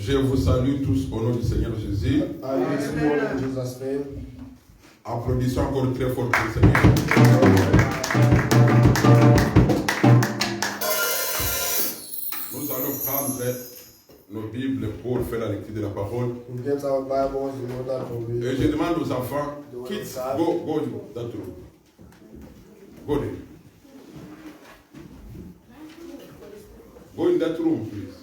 Je vous salue tous au nom du Seigneur Jésus. Applaudissons encore très fort pour le Seigneur. Nous allons prendre nos Bibles pour faire la lecture de la parole. Et je demande aux enfants, kids, go that room. Go there. Go in that room, please.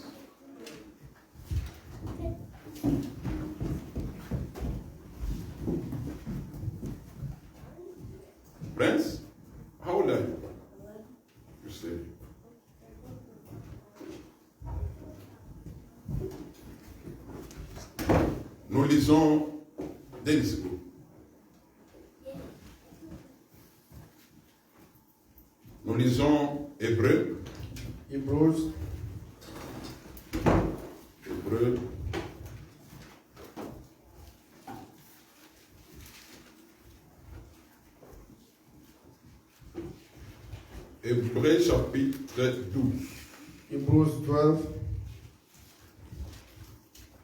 Friends, how old are you? You say. Nous lisons des discours. Nous lisons Hébreux. Hébreux. Hébreux chapitre 12. Hebrews 12.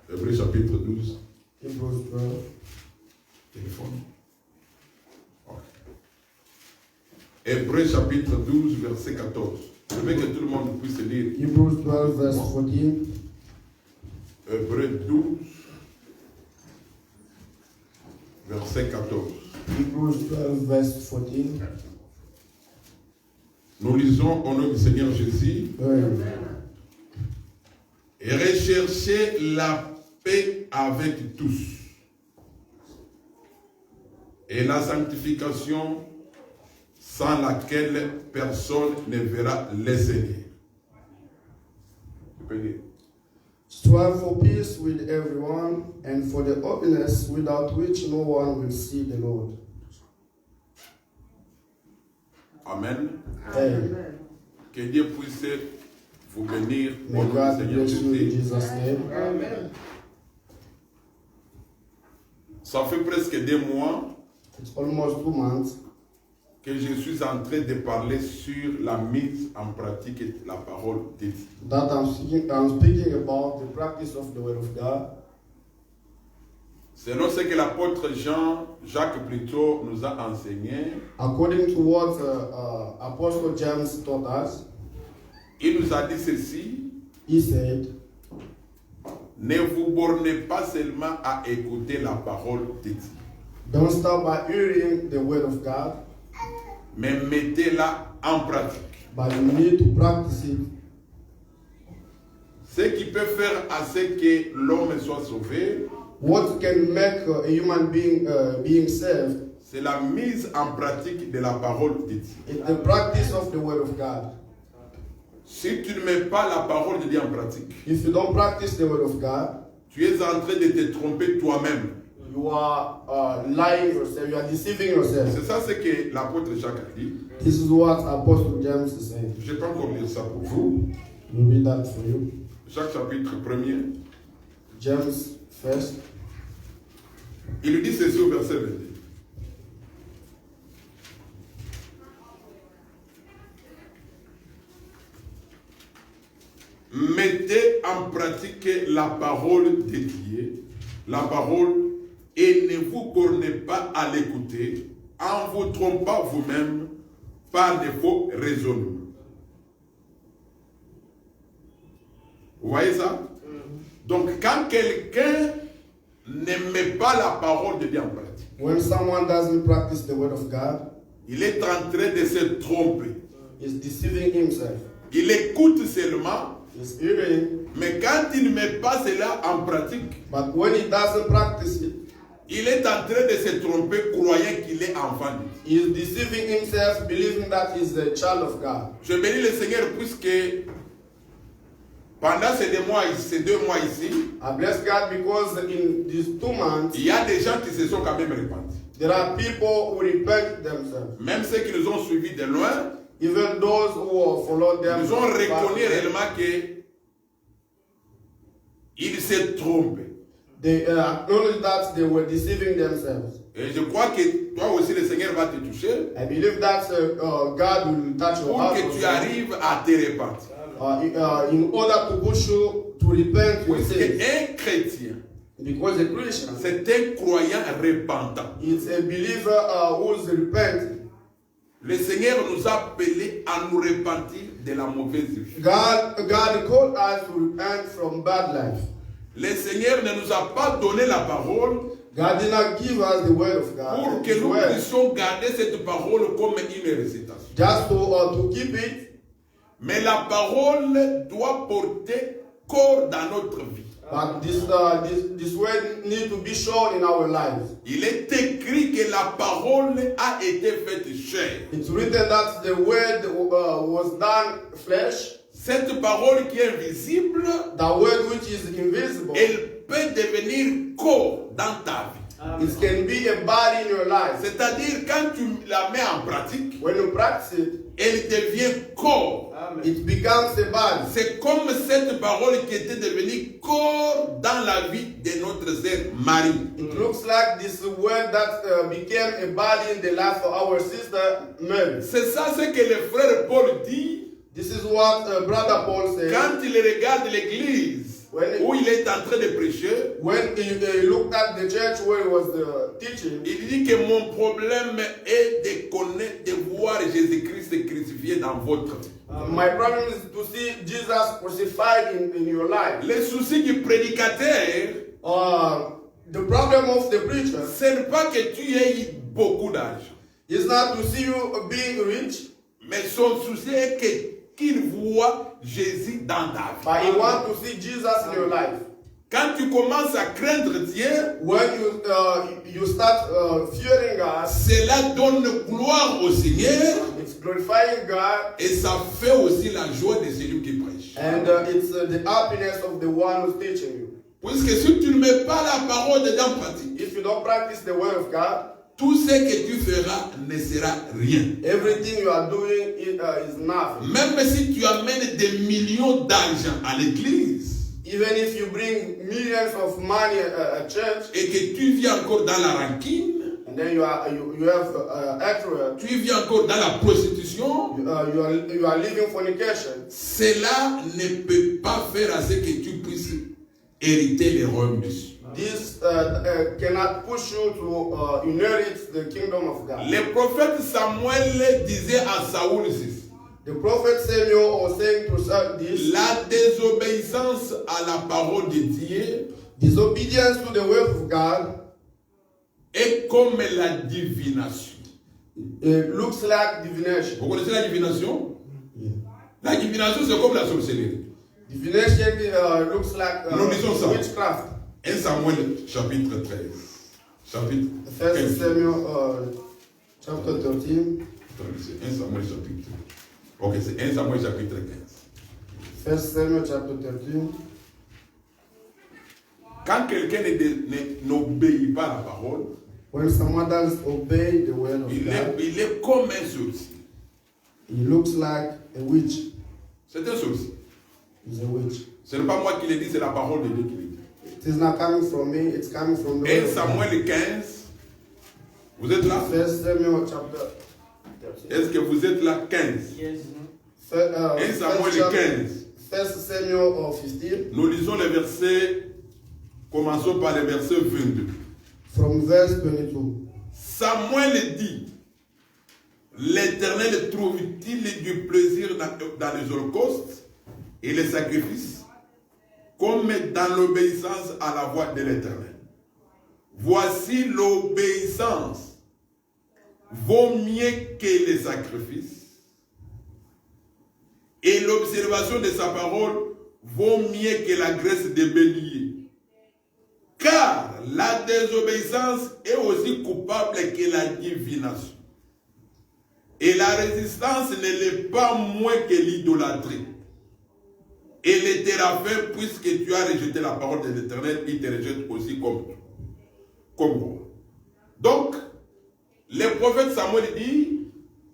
Hébreux chapitre 12. Hebrews 12. Téléphone. Okay. Hébreux chapitre 12, verset 14. Je veux que tout le monde puisse lire. Hebrews 12, verse 14. Hébreux 12, verset 14. Hebrews 12, verse 14. Nous lisons au nom du Seigneur Jésus. Et recherchez la paix avec tous et la sanctification sans laquelle personne ne verra le Seigneur. Strive for peace with everyone and for the holiness without which no one will see the Lord. Amen. Amen. Que Dieu puisse vous bénir au May nom God du Seigneur bless you in Jésus. Jesus' name. Amen. Ça fait presque 2 mois It's almost 2 months que je suis en train de parler sur la mise en pratique de la parole de Dieu. that I'm speaking about the practice of the Word of God. Selon ce que l'apôtre Jacques plutôt nous a enseigné, According to what Apostle James taught us, il nous a dit ceci: he said, ne vous bornez pas seulement à écouter la parole de Dieu, don't stop by hearing the Word of God, mais mettez-la en pratique. but you need to practice it. Ce qui peut faire à ce que l'homme soit sauvé, What can make a human being saved c'est la mise en pratique de la parole de Dieu. is the practice of the Word of God. Si tu ne mets pas la parole de Dieu en pratique, If you don't practice the Word of God, tu es en train de te tromper toi-même. you are lying yourself, you are deceiving yourself. C'est ça ce que l'apôtre Jacques a dit. This is what Apostle James is saying. Je peux encore lire ça pour vous. We'll read that for you. Jacques chapitre 1er. James first. Il dit ceci au verset 22. Mettez en pratique la parole de Dieu, la parole, et ne vous bornez pas à l'écouter, en vous trompant vous-même par de faux raisonnements. Vous voyez ça? Donc quand quelqu'un ne met pas la parole de Dieu en pratique, When someone doesn't practice the Word of God, il est en train de se tromper. he's deceiving himself. Il écoute seulement, He's hearing, mais quand il ne met pas cela en pratique, but when he doesn't practice it, il est en train de se tromper croyant qu'il est enfant de Dieu. he is deceiving himself, believing that he's a child of God. Je bénis le Seigneur puisque pendant ces 2 mois ici, I bless God because in these 2 months, il y a des gens qui se sont quand même repentis. there are people who repent themselves. Même ceux qui nous ont suivis de loin, Even those who have followed them, ils ont reconnu réellement qu'ils se trompent. they acknowledge that they were deceiving themselves. Et je crois que toi aussi le Seigneur va te toucher I believe that God will touch your pour heart que tu also, arrives à te repentir. in order to push you to repent your Puisque sins. un chrétien, Because a Christian, c'est un croyant repentant. it's a believer who's repenting. Le Seigneur nous a appelés à nous repentir de la mauvaise vie. God called us to repent from bad life. Le Seigneur ne nous a pas donné la parole God did not give us the word of God. pour que His nous word, puissions garder cette parole comme une récitation. just to keep it. Mais la parole doit porter corps dans notre vie. But this word need to be shown in our lives. Il est écrit que la parole a été faite chair. It's written that the word was done flesh. Cette parole qui est invisible, The word which is invisible, elle peut devenir corps dans ta vie. it can be a body in your life. C'est-à-dire quand tu la mets en pratique, When you practice it, elle devient corps. it becomes a body. C'est comme cette parole qui était devenue corps dans la vie de notre sœur Marie. It looks like this word that became a body in the life of our sister Mary. C'est ça ce que le frère Paul dit This is what Brother Paul said. quand il regarde l'église où il est en train de prêcher. When he looked at the church where he was teaching, Il dit que mon problème est de connaître, de voir Jésus-Christ crucifié dans votre vie. my problem is to see Jesus crucified in your life. Le souci du prédicateur, The problem of the preacher ce n'est pas que tu aies beaucoup d'argent, is not to see you being rich, mais son souci est qu'il voit Jésus dans ta vie. but he wants to see Jesus in your life. Quand tu commences à craindre Dieu, When you start fearing God, cela donne gloire au Seigneur it's glorifying God, et ça fait aussi la joie de celui qui prêche. and it's the happiness of the one who's teaching you. Puisque si tu ne mets pas la parole dedans en pratique, If you don't practice the word of God, tout ce que tu feras ne sera rien. everything you are doing is nothing. Même si tu amènes des millions d'argent à l'église Even if you bring millions of money at church, et que tu vis encore dans la rancune, and then you have hatred, tu vis encore dans la prostitution, you are living fornication. cela ne peut pas faire à ce que tu puisses hériter les royaumes de Dieu. This cannot push you to inherit the kingdom of God. Le prophète Samuel disait à Saoul ceci: The prophet Samuel was saying to Saul this: la désobéissance à la parole de Dieu disobedience to the word of God, est comme la divination. it looks like divination. Vous connaissez la divination? La divination, c'est comme la sorcellerie. Divination looks like Nous lisons ça. witchcraft. 1 Samuel chapitre 13. Chapitre 1 15. Samuel chapter 13. C'est 1 Samuel chapitre. Ok, c'est 1 Samuel chapitre 15. 1 Samuel chapter 13. Quand quelqu'un n'obéit pas à la parole, When someone does obey the word of God, il est comme un sorcier. he looks like a witch. C'est un sorcier. He's a witch. Ce n'est pas moi qui le dis, c'est la parole de Dieu qui le dit. It is not coming from me, it's coming from the 1 word of God. Samuel 15. Vous êtes là? 1 Samuel chapter 13. Est-ce que vous êtes là? 15. 1 Samuel 15. 1 Samuel 15. Nous lisons les versets, commençons par le verset 22. From verse 22. Samuel dit: l'Éternel trouve-t-il du plaisir dans les holocaustes et les sacrifices, comme dans l'obéissance à la voix de l'Éternel? Voici l'obéissance vaut mieux que les sacrifices, et l'observation de sa parole vaut mieux que la graisse des béliers. Car la désobéissance est aussi coupable que la divination. Et la résistance ne l'est pas moins que l'idolâtrie. Et les téraphins, puisque tu as rejeté la parole de l'Éternel, il te rejette aussi comme moi. Donc, le prophète Samuel dit: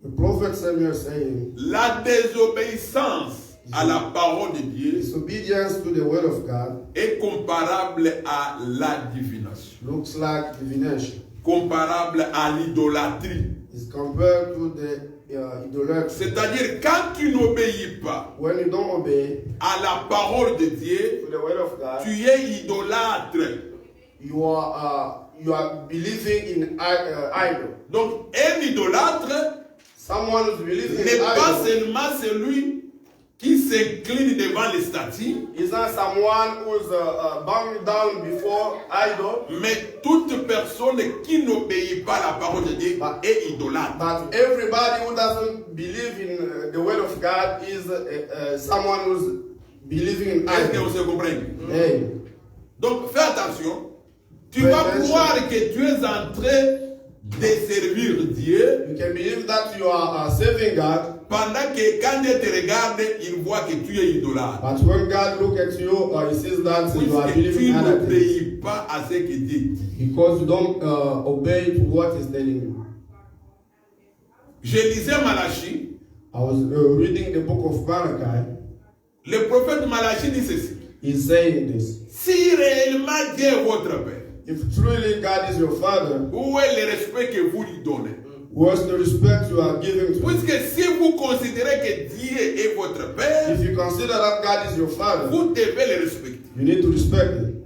The prophet Samuel saying, la désobéissance à la parole de Dieu disobedience to the word of God est comparable à la divination, looks like divination. comparable à l'idolâtrie. Is compared to the idolâtres. C'est-à-dire, quand tu n'obéis pas When you don't obey à la parole de Dieu, to the word of God, tu es idolâtre. you are believing in idol. Donc, un idolâtre Someone who's believing n'est in pas idol seulement celui qui s'incline devant les statues, is not someone who's bowing down before idol, mais toute personne qui n'obéit pas à la parole de Dieu est idolâtre. but everybody who doesn't believe in the word of God is someone who's believing in Est-ce que idol. vous se comprenez? Hey. Donc, fais attention. Tu Fais vas attention. croire que tu es en train de servir Dieu You can believe that you are serving God, pendant que quand Dieu te regarde, il voit que tu es idolâtre. but when God looks at you, he sees that you are Puisque believing tu in other things n'obéis pas à ce que Dieu dit. because you don't obey to what He's telling you. Je lisais Malachie. I was reading the book of Malachi. Le prophète Malachie dit ceci. He's saying this. Si réellement Dieu est votre Père, If truly God is your Father, où est le respect que vous lui donnez? what's the respect you are giving to Him? Puisque si vous considérez que Dieu est votre Père, If you consider that God is your Father, vous devez le respecter. you need to respect Him.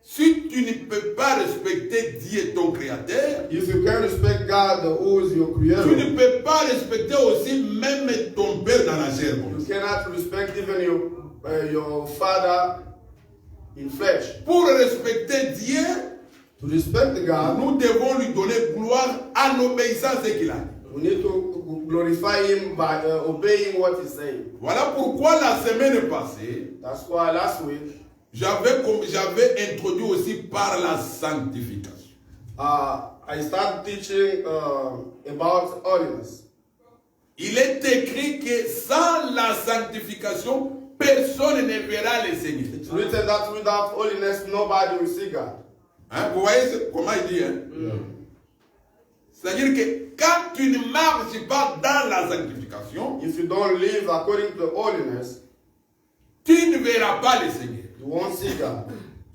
Si tu ne peux pas respecter Dieu, ton Créateur, If you can't respect God, who is your tu Creator, ne peux pas respecter aussi même ton Père dans la chair. you cannot respect even your Father in flesh. Pour respecter Dieu, To respect God, nous devons lui donner gloire en obéissant à ce qu'il a dit. we need to glorify Him by obeying what He's saying. Voilà pourquoi la semaine passée, That's why last week j'avais introduit aussi par la sanctification. I started teaching about holiness. Il est écrit que sans la sanctification, personne ne verra le Seigneur. It's written that without holiness, nobody will see God. Hein, vous voyez comment il dit, hein? C'est-à-dire que quand tu ne marches pas dans la sanctification, If you don't live according to holiness, tu ne verras pas le Seigneur. you won't see God.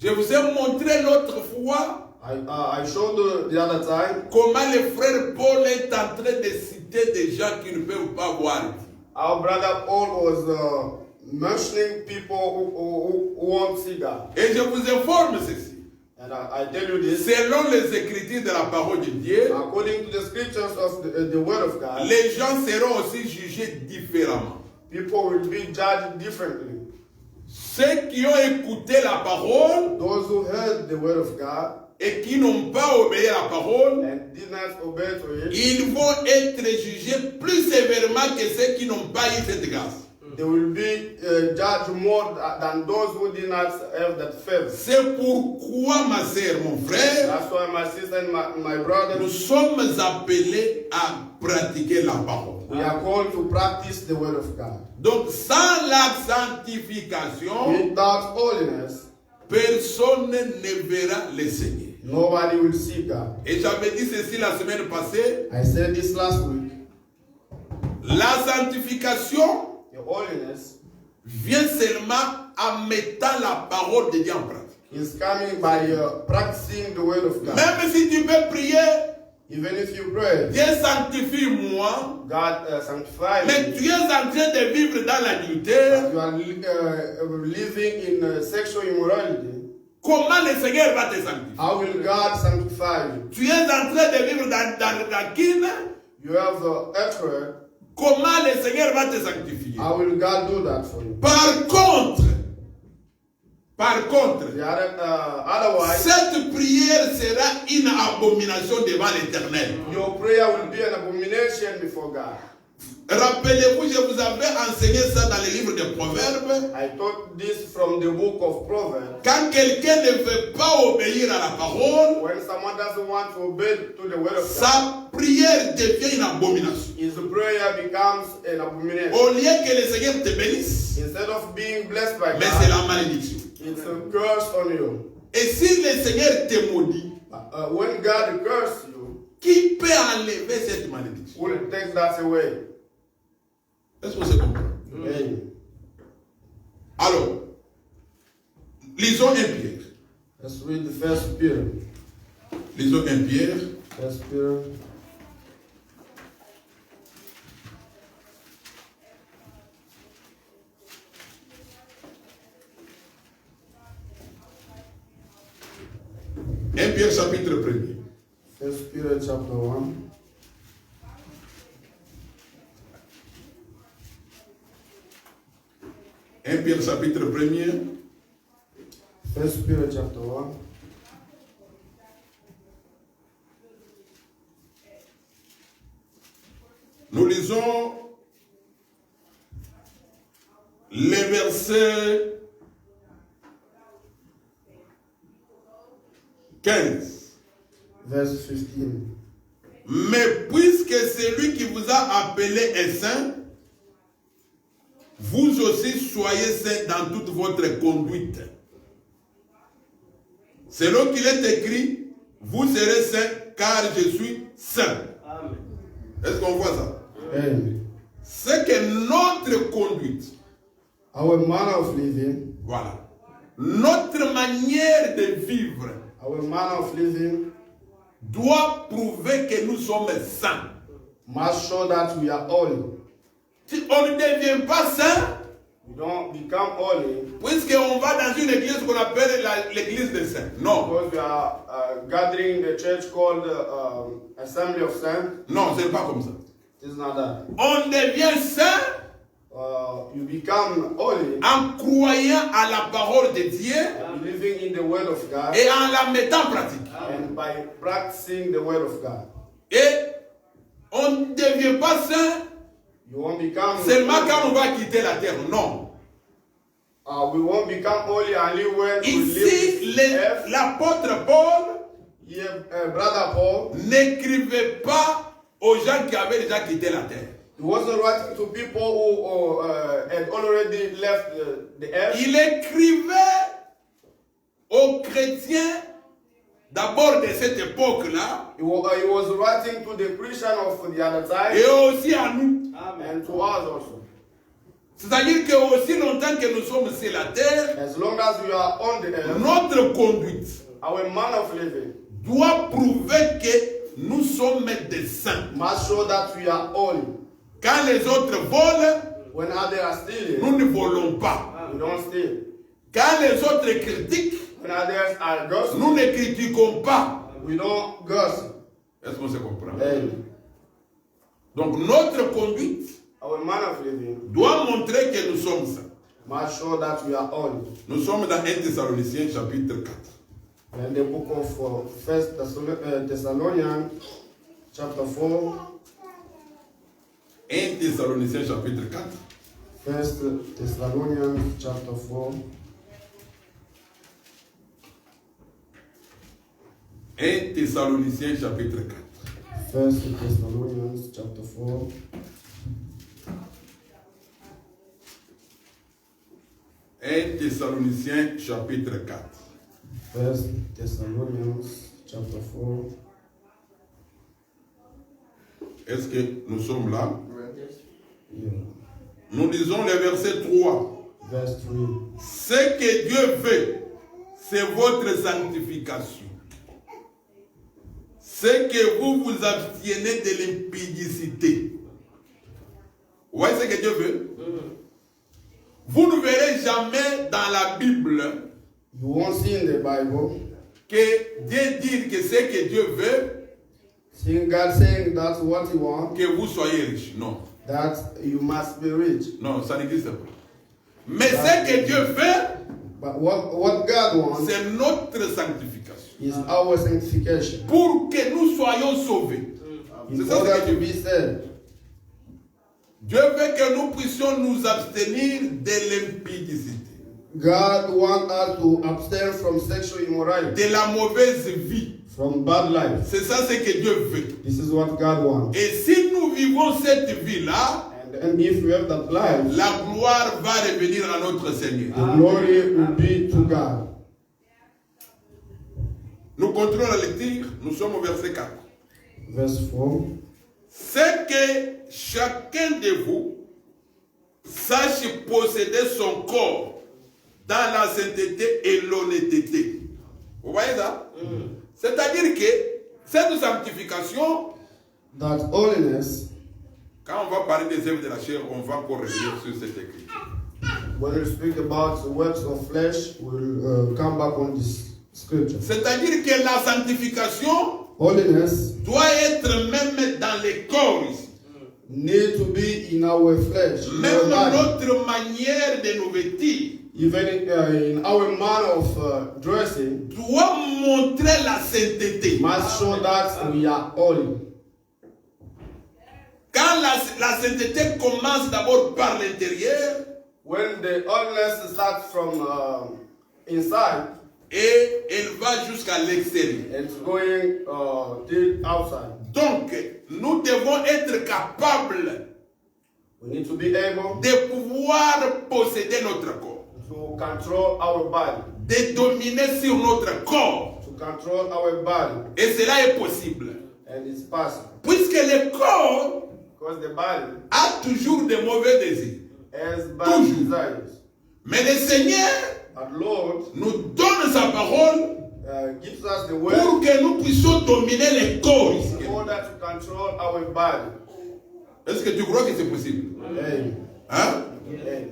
Je vous ai montré l'autre fois I showed the other time comment le frère Paul est en train de citer des gens qui ne peuvent pas voir Dieu. our brother Paul was mentioning people who won't see God. Et je vous informe ceci. And I tell you this, Selon les écritures de la parole de Dieu, according to the scriptures of the word of God, les gens seront aussi jugés différemment. people will be judged differently. Ceux qui ont écouté la parole Those who heard the word of God et qui n'ont pas obéi à la parole, and did not obey to it, ils vont être jugés plus sévèrement que ceux qui n'ont pas eu cette grâce. they will be judged more than those who did not have that favor. C'est pourquoi, ma sœur, mon frère, That's why my sister and my brother, nous sommes appelés à pratiquer la parole. we are called to practice the word of God. Donc, sans la sanctification, Without holiness, personne ne verra le Seigneur. nobody will see God. Et j'avais dit ceci la semaine passée, I said this last week. la sanctification The holiness vient seulement en mettant la parole de Dieu en pratique. is coming by practicing the word of God. Même si tu peux prier, Even if you pray, Dieu sanctifie-moi, God sanctifies mais you. tu es en train de vivre dans l'adultère, You are living in sexual immorality. comment le Seigneur va te sanctifier? How will God sanctify you? Tu es en train de vivre dans la quine, You have hatred. comment le Seigneur va te sanctifier? How will God do that for you? Par contre, Otherwise, cette prière sera une abomination devant l'Éternel. your prayer will be an abomination before God. Rappelez-vous, je vous avais enseigné ça dans le livre des Proverbes. I taught this from the book of Proverbs. Quand quelqu'un ne veut pas obéir à la parole, When someone doesn't want to obey to the word of God, sa prière devient une abomination. his prayer becomes an abomination. Au lieu que le Seigneur te bénisse, Instead of being blessed by mais c'est God, la malédiction. it's a curse on you. Et si le Seigneur te maudit, When God curses you, qui peut enlever cette malédiction? who will take that away? Est-ce que c'est compris? Amen. Alors, lisons 1 Pierre. Let's read the first Peter. Lisons 1 Pierre. First Peter. 1 Pierre chapitre 1er. 1 Peter chapter 1. Pierre chapitre 1er. 1 Peter chapter 1. Nous lisons les versets 15. Verse 15. Mais puisque celui qui vous a appelé est saint, vous aussi soyez saints dans toute votre conduite. Selon qu'il est écrit, vous serez saints car je suis saint. Amen. Est-ce qu'on voit ça? Amen. C'est que notre conduite, Our manner of living, voilà, notre manière de vivre our manner of living doit prouver que nous sommes saints. must show that we are holy. Si on ne devient pas saint, We don't become holy puisqu'on va dans une église qu'on appelle l'église des saints. Non, because we are gathering in the church called Assembly of Saints. non, c'est pas comme ça. It's not that. On devient saint You become holy en croyant à la parole de Dieu believing in the word of God et en la mettant en pratique. and by practicing the word of God. Et on ne devient pas saint You won't become seulement quand on va quitter la terre. Non. we won't become holy only when we Ici, leave earth. l'apôtre Paul Here, Brother Paul, n'écrivait pas aux gens qui avaient déjà quitté la terre. he wasn't writing to people who had already left the earth. Il écrivait aux chrétiens d'abord de cette époque-là He was writing to the Christian of the other time et aussi à nous. and to us also. C'est-à-dire que aussi longtemps que nous sommes sur la terre, As long as we are on the earth, notre conduite our manner of living doit prouver que nous sommes des saints. must show that we are holy. Quand les autres volent, When others are stealing, nous ne volons pas. we don't steal. Quand les autres critiquent, When others are gossiping, nous ne critiquons pas. we don't gossip. Est-ce qu'on se comprend? Amen. Donc notre conduite Our manner of living doit montrer que nous sommes saints. must show that we are holy. Nous sommes dans 1 Thessaloniciens chapitre 4. And the book of 1 Thessalonians chapter 4, 1 Thessaloniciens chapitre 4. 1 Thessalonians chapter 4, 1 Thessaloniciens chapitre 4. 1 Thessalonians chapter 4, 1 Thessaloniciens chapitre 4. 1 Thessalonians chapter 4. Est-ce que nous sommes là? Yeah. Nous lisons le verset 3. Verse 3. Ce que Dieu veut, c'est votre sanctification. C'est que vous vous abstiennez de l'impudicité. Vous voyez ce que Dieu veut? Vous ne verrez jamais dans la Bible You won't see in the Bible que Dieu dit que ce que Dieu veut, seeing God saying that's what He wants, que vous soyez riches. Non. that you must be rich. Non, ça n'existe pas. Mais ce que Dieu veut, But what God wants c'est notre sanctification. is our sanctification. Pour que nous soyons sauvés. In C'est ça ce order que Dieu to be veut. saved. Dieu veut que nous puissions nous abstenir de l'impudicité, God wants us to abstain from sexual immorality, de la mauvaise vie. from bad life. C'est ça ce que Dieu veut. This is what God wants. Et si nous vivons cette vie-là, And if we have that life, la gloire va revenir à notre Seigneur. the glory will be to God. Nous continuons la lecture, nous sommes au verset 4. Verse 4. C'est que chacun de vous sache posséder son corps dans la sainteté et l'honnêteté. Vous voyez ça? C'est-à-dire que cette sanctification, That holiness, quand on va parler des œuvres de la chair, on va encore revenir sur cette écriture. when we speak about the works of flesh, we'll come back on this. scripture. C'est-à-dire que la sanctification Holiness doit être même dans les corps ici. need to be in our flesh, in Même our body. notre manière de nous vêtir Even in our manner of dressing, doit montrer la sainteté. must show that we are holy. Quand la sainteté commence d'abord par l'intérieur When the holiness starts from inside, et elle va jusqu'à l'extérieur. it's going till outside. Donc, nous devons être capables We need to be able de pouvoir posséder notre corps, to control our body, de dominer sur notre corps. to control our body, Et cela est possible. and it's possible. Puisque le corps Because the body a toujours de mauvais désirs. has bad Toujours. desires. Mais le Seigneur But Lord nous donne sa parole gives us the word pour que nous puissions dominer les corps ici. in order to control our body. Est-ce que tu crois que c'est possible? Amen. Hein? Amen.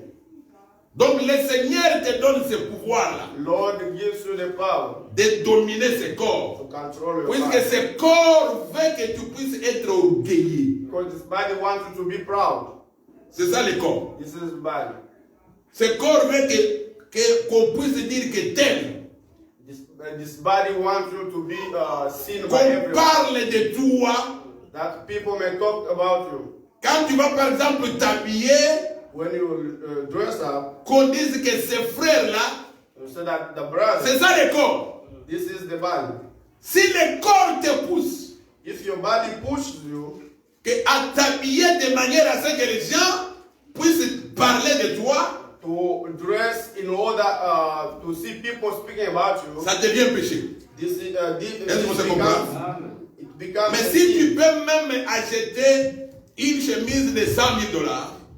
Donc le Seigneur te donne ce pouvoir-là Lord gives you the power de dominer ce corps. to control your Puisque body. ce corps veut que tu puisses être orgueilleux. Because this body wants you to be proud. C'est ça le corps. This is the body. Ce corps veut qu'on puisse dire que tel. This body wants you to be seen by Qu'on everyone. parle de toi. That people may talk about you. Quand tu vas par exemple t'habiller, When you dress up, qu'on dise que ce frère-là, you say that the brother, c'est ça le corps. this is the body. Si le corps te pousse, If your body pushes you que à t'habiller de manière à ce que les gens puissent parler de toi, to dress in order to see people speaking about you, ça devient péché. this is Est-ce que vous comprenez? it becomes Mais a si tu sin. peux même acheter une chemise de 100 000 $,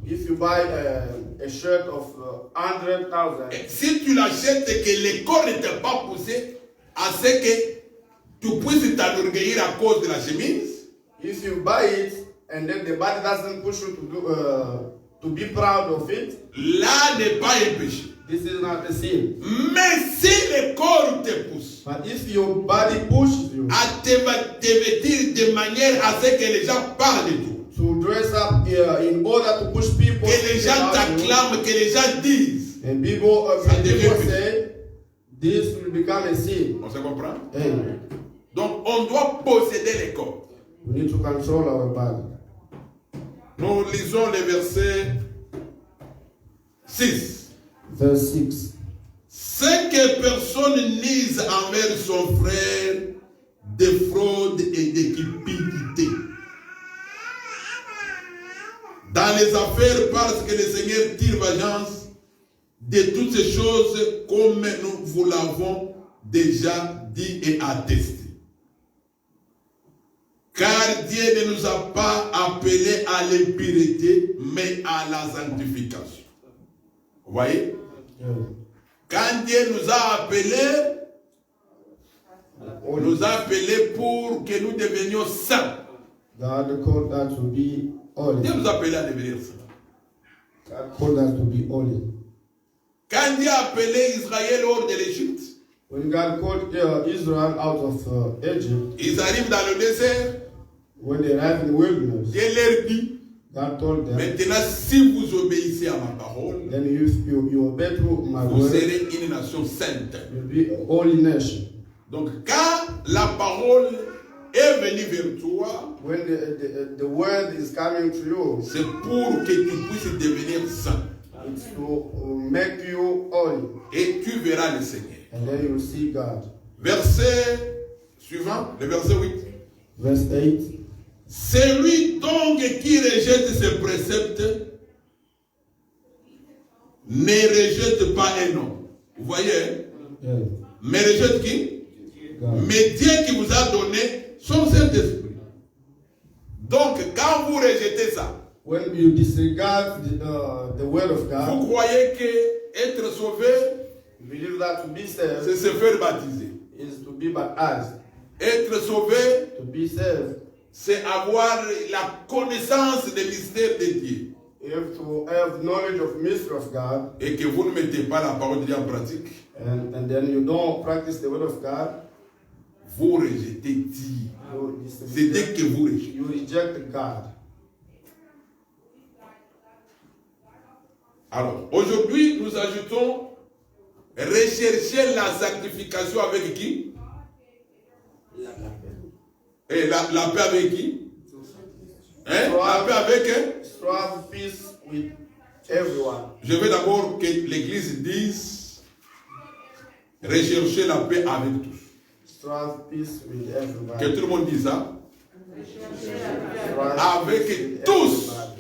If you buy a shirt of 100,000, si tu l'achètes et que le corps ne t'a pas poussé à ce que tu puisses t'enorgueillir à cause de la chemise, if you buy it and then the body doesn't push you to be proud of it, là n'est pas un péché. this is not a sin. Mais si le corps te pousse But if your body pushes you à te vêtir de manière à ce que les gens parlent de toi, to dress up in order to push people, que les gens about you, t'acclament, que les gens disent, and people, Ça and devient people péché. say, this will become a sin. on se comprend? Hey, Donc on doit posséder les corps. we need to control our body. Nous lisons le verset 6. Verse 6. C'est que personne n'ise envers son frère de fraude et de cupidité. Dans les affaires, parce que le Seigneur tire vengeance de toutes ces choses comme nous vous l'avons déjà dit et attesté. Car Dieu ne nous a pas appelés à l'impureté, mais à la sanctification. Vous voyez? Yeah. Quand Dieu nous a appelés pour que nous devenions saints. God called us to be holy. Dieu nous a appelés à devenir saints. God called us to be holy. Quand Dieu a appelé Israël hors de l'Égypte, When God called Israel out of Egypt, ils arrivent dans le désert. when they arrived in the wilderness, Dieu leur dit, God told them, maintenant si vous obéissez à ma parole, then you obey to my vous word, serez une nation sainte. you'll be a holy nation. Donc quand la parole est venue vers toi, When the word is coming to you, c'est pour que tu puisses devenir saint. it's to make you holy. Et tu verras le Seigneur. And then you will see God. Verset suivant, le verset 8. Verse 8. Celui donc qui rejette ses préceptes ne rejette pas un homme. Vous voyez, hein? Yeah. Mais rejette qui? God. Mais Dieu qui vous a donné son Saint-Esprit. Donc, quand vous rejetez ça, When you disregard the word of vous God, croyez que être sauvé, you believe that to be saved c'est se faire baptiser. is to be baptized. Être sauvé, To be saved, c'est avoir la connaissance des mystères de Dieu. you have to have knowledge of mystery of God, Et que vous ne mettez pas la parole de Dieu en pratique. and then you don't practice the word of God, vous rejetez Dieu. C'est Dieu que vous rejetez. you reject God. Alors, aujourd'hui, nous ajoutons rechercher la sanctification avec qui? Et la paix avec qui? Hein? La paix avec hein? Strive peace with everyone. Je veux d'abord que l'Église dise rechercher la paix avec tous. Strive peace with everybody. Que tout le monde dise ça. Strive Avec peace with tous. everybody.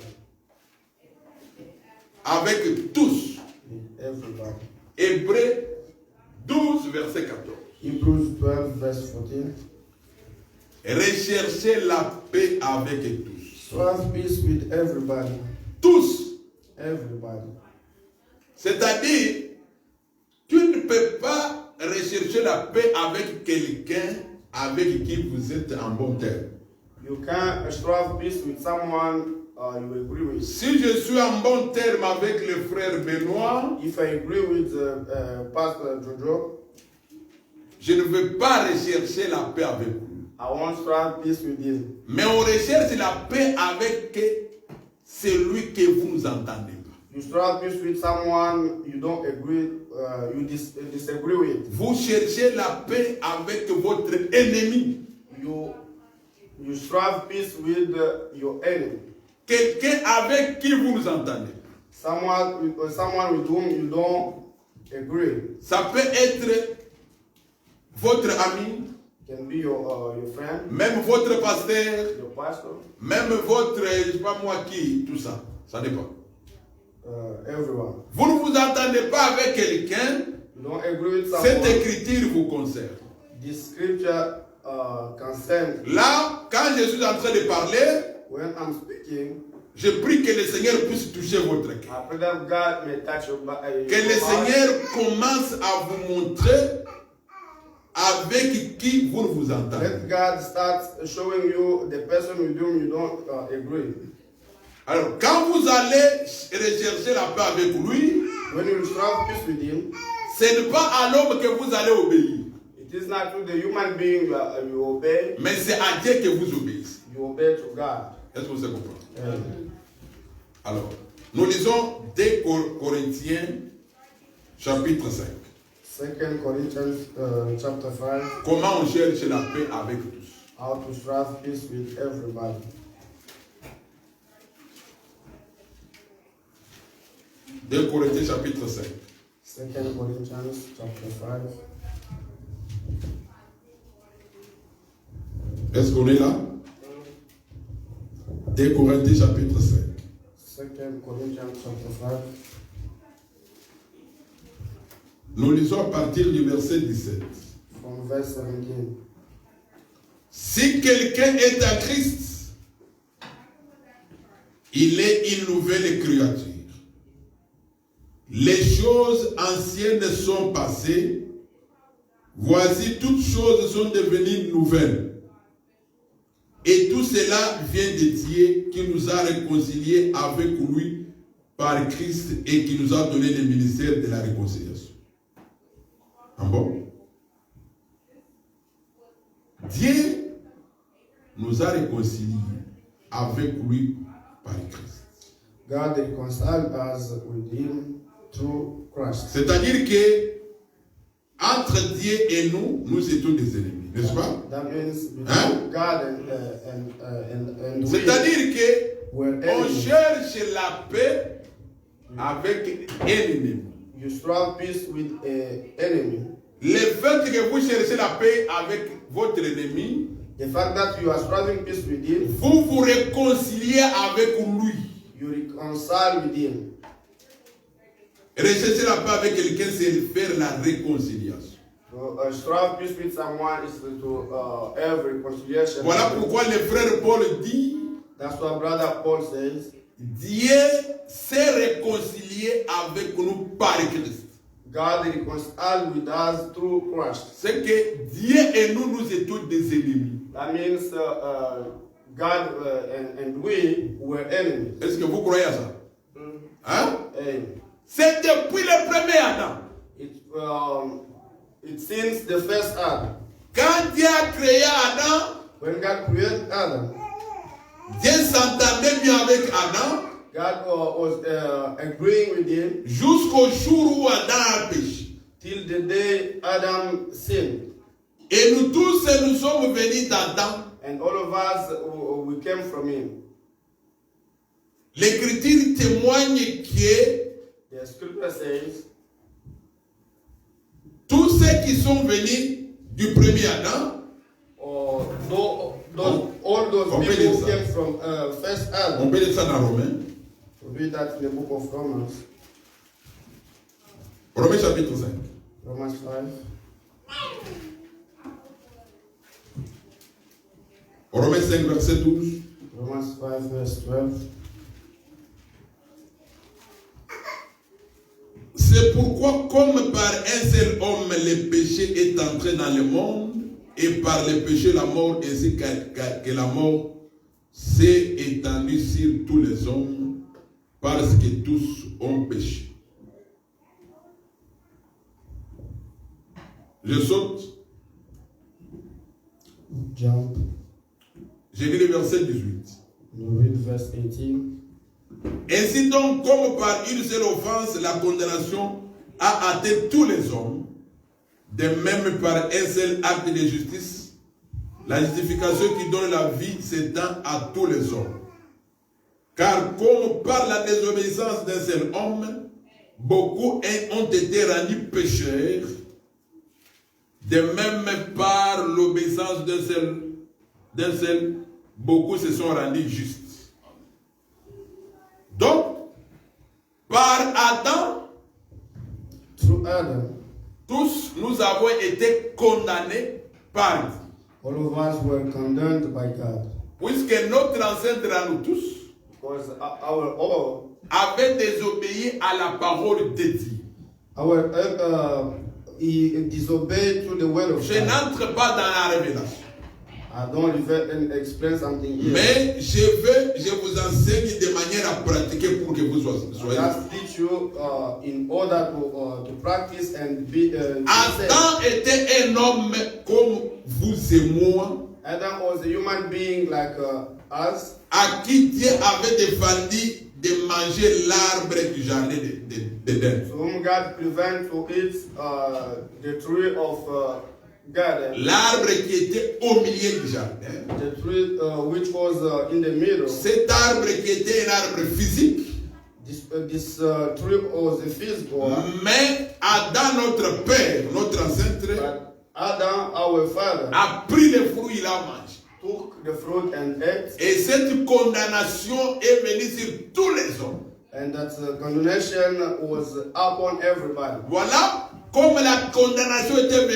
Avec tous. With everybody. Hébreux 12, verset 14. Hebrews 12, verse 14. Recherchez la paix avec tous. Strive peace with everybody. Tous. Everybody. C'est-à-dire, tu ne peux pas rechercher la paix avec quelqu'un avec qui vous êtes en bon terme. You can't strive peace with someone you agree with. Si je suis en bon terme avec le frère Benoît, If I agree with Pastor Jojo, je ne veux pas rechercher la paix avec lui. I won't strive peace with him. Mais on recherche la paix avec celui que vous nous entendez pas. You strive peace with someone you don't agree, you disagree with. Vous cherchez la paix avec votre ennemi. You strive peace with your enemy. Quelqu'un avec qui vous nous entendez pas. Someone with whom you don't agree. Ça peut être votre ami, Can be your friend, même votre pasteur, your pastor, même votre, je sais pas moi qui, tout ça. Ça dépend. everyone. Vous ne vous entendez pas avec quelqu'un, You don't agree with cette someone. écriture vous concerne. This scripture concern. Là, quand je suis en train de parler, When I'm speaking, je prie que le Seigneur puisse toucher votre cœur. I pray that God may touch your body. Que le Seigneur commence à vous montrer avec qui vous ne vous entendez. Let God start showing you the person with whom you don't agree. Alors, quand vous allez rechercher la paix avec lui, When you strive peace with him, ce n'est pas à l'homme que vous allez obéir, it is not to the human being you obey, mais c'est à Dieu que vous obéissez. you obey to God. Est-ce que vous avez compris? Amen. Alors, nous lisons 2 Corinthiens, chapitre 5. 2 Corinthians chapter 5, Comment on cherche la paix avec tous. how to strive peace with everybody. 2 Corinthiens, chapitre 5. 2 Corinthians chapter 5. Est-ce qu'on est là? 2 Corinthiens, chapitre 5. 2 Corinthians chapter 5. Nous lisons à partir du verset 17. From verse 17. Si quelqu'un est à Christ, il est une nouvelle créature. Les choses anciennes sont passées. Voici, toutes choses sont devenues nouvelles. Et tout cela vient de Dieu qui nous a réconciliés avec lui par Christ et qui nous a donné le ministère de la réconciliation. Ah bon? Dieu nous a réconciliés avec lui par Christ. God reconciled us with him through Christ. C'est-à-dire que entre Dieu et nous, nous étions des ennemis, n'est-ce pas? That means between Hein? God and we C'est-à-dire que were on enemies. cherche la paix avec un ennemi. You strive peace with an enemy. Le fait que vous cherchez la paix avec votre ennemi, The fact that you are striving peace with him, vous vous réconciliez avec lui. you reconcile with him. Rechercher la paix avec quelqu'un, c'est faire la réconciliation. To strive peace with someone is to have reconciliation. Voilà pourquoi le frère Paul dit, That's what Brother Paul says. Dieu s'est réconcilié avec nous par Christ. God reconciled with us through Christ. C'est que Dieu et nous, nous étions des ennemis. That means God and we were enemies. Est-ce que vous croyez à ça? Hein? Hey, C'est depuis le premier Adam. it, since the first Adam. Quand Dieu a créé Adam, When God created Adam, Dieu s'entendait bien avec Adam God was agreeing with him jusqu'au jour où Adam a péché. till the day Adam sinned. Et nous tous, nous sommes venus d'Adam. And all of us, we came from him. L'Écriture témoigne que The scripture says, tous ceux qui sont venus du premier Adam, all those On peut people lire who ça. came from first on Adam. peut lire ça dans Romains, We read that in the book of Romans, Romains chapitre 5. Romans 5. Romains 5, verset 12. Romans 5, verse 12. C'est pourquoi, comme par un seul homme, le péché est entré dans le monde, et par le péché la mort, ainsi que la mort s'est étendue sur tous les hommes, parce que tous ont péché. Je saute. Jump. J'ai lu le verset 18. We read verse 18. Ainsi donc, comme par une seule offense, la condamnation a atteint tous les hommes, de même par un seul acte de justice, la justification qui donne la vie s'étend à tous les hommes. Car comme par la désobéissance d'un seul homme, beaucoup ont été rendus pécheurs, de même par l'obéissance d'un seul, beaucoup se sont rendus justes. Donc, par Adam, Through Adam, tous nous avons été condamnés par Dieu. all of us were condemned by God. Puisque notre ancêtre à nous tous Because our avait désobéi à la parole de Dieu. he disobeyed to the word of Je God. n'entre pas dans la révélation. I don't even explain something here. Mais je vous enseigne de manière à pratiquer pour que vous soyez. Just teach you in order to practice and be saved. Adam était un homme comme vous et moi, Adam was a human being like us, à qui Dieu avait défendu de manger l'arbre du jardin d'Éden. to whom God prevent to eat the tree of garden, L'arbre qui était au milieu du jardin. the tree which was in the middle. Cet arbre qui était un arbre physique. This tree was a physical one, Mais Adam, notre père, notre ancêtre, but Adam, our father, a pris les fruits, il a mangé. took the fruit and ate, Et cette condamnation est venue sur tous les hommes. and that condemnation was upon everybody. Voilà comme la condamnation était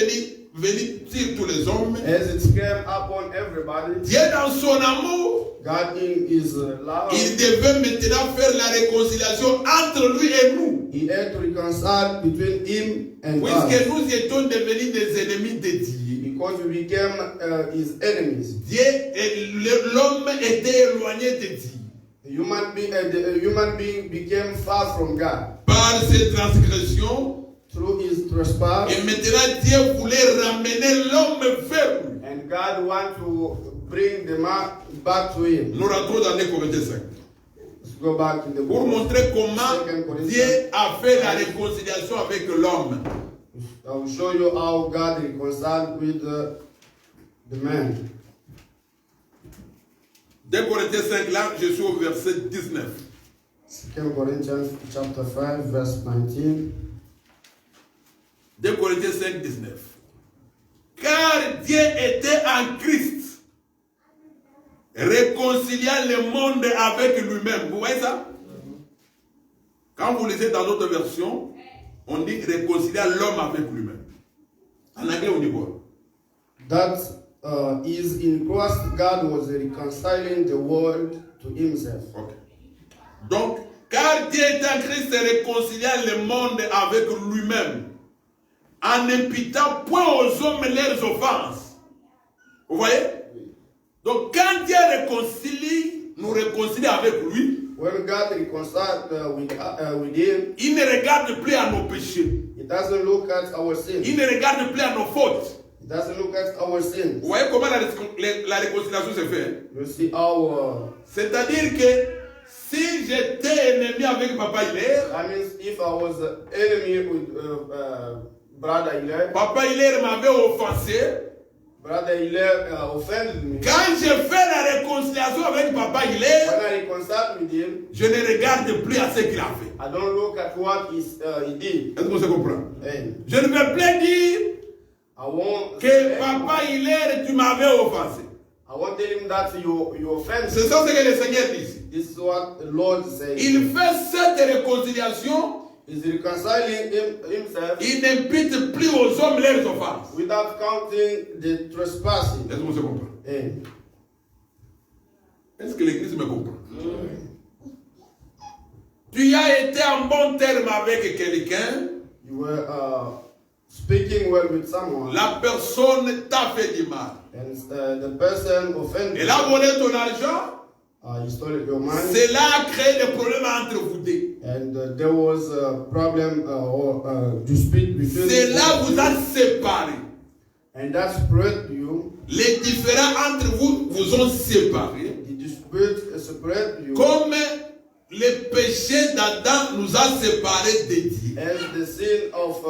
venue sur tous les hommes. As it came upon everybody, Dieu dans son amour, God in His love, il devait maintenant faire la réconciliation entre lui et nous. He had to reconcile between Him and Puisque us, nous étions devenus des ennemis de Dieu. because we became His enemies. L'homme était éloigné de Dieu. The human being became far from God Par ses transgressions. through his trespass, Et maintenant, Dieu voulait ramener l'homme vers lui. and God wants to bring the man back to Him. Nous rentrons dans les Corinthiens 5. Let's go back in the Pour book. montrer comment Dieu a fait la réconciliation avec l'homme. I will show you how God reconciled with the man. 2 Corinthiens 5, là, je suis au verset 19. 2 Corinthians chapter 5, verse 19. 2 Corinthiens 5, 19. Car Dieu était en Christ, réconciliant le monde avec lui-même. Vous voyez ça? Quand vous lisez dans d'autres versions, on dit réconciliant l'homme avec lui-même. En anglais, on dit quoi? That is in Christ, God was reconciling the world to Himself. Ok. Donc, car Dieu est en Christ, réconciliant le monde avec lui-même, en n'imputant point aux hommes leurs offenses. Vous voyez? Donc, quand Dieu réconcilie, nous réconcilie avec lui, When God reconciled with Him, il ne regarde plus à nos péchés. He It doesn't look at our sins. Il ne regarde plus à nos fautes. It doesn't look at our sins. Vous voyez comment la réconciliation se fait? You see how. C'est-à-dire que si j'étais ennemi avec Papa Hilaire, That means if I was an enemy with Brother Hilaire, Papa Hilaire m'avait offensé. Brother Hilaire offended me. Quand je fais la réconciliation avec Papa Hilaire, When I reconcile with him, je ne regarde plus à ce qu'il a fait. I don't look at what he did. Est-ce qu'on se comprend? Hey, Je ne veux plus dire I won't que Papa Hilaire, tu m'avais offensé. I won't tell him that you offended. C'est ça ce que le Seigneur dit. This is what the Lord says. Il fait cette réconciliation, He's reconciling himself il n'impute plus aux hommes leurs offenses. without counting the trespassing. Est-ce qu'on se comprend? Hey. Est-ce que l'Église me comprend? Tu as été en bon terme avec quelqu'un, You were speaking well with someone, la personne t'a fait du mal. and the person offended Elle a volé ton argent, you stole your money, cela a créé des problèmes entre vous deux. and there was a problem or dispute between Cela vous you, a séparé. and that spread you. Les différends entre vous vous ont séparés. The dispute separate you, Comme le péché d'Adam nous a séparés de Dieu. as the sin of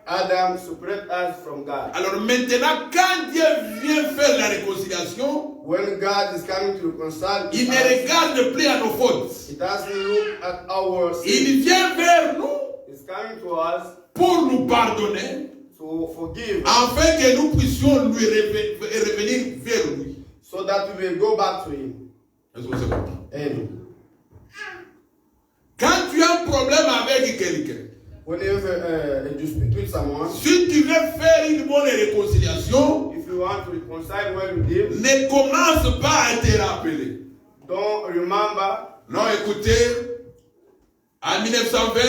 Adam separate us from God. Alors maintenant, quand Dieu vient faire la réconciliation, When God is coming to reconcile, il ne us, regarde plus à nos fautes. He doesn't look at our sin. Il vient vers nous He's coming to us pour nous pardonner, to forgive, afin que nous puissions lui revenir vers lui. so that we will go back to Him. Est-ce que c'est bon? And Quand tu as un problème avec quelqu'un, when you have a dispute with someone, si tu veux faire une bonne réconciliation, if you want to reconcile well with him, ne commence pas à te rappeler. don't remember Non, écoutez, en 1920,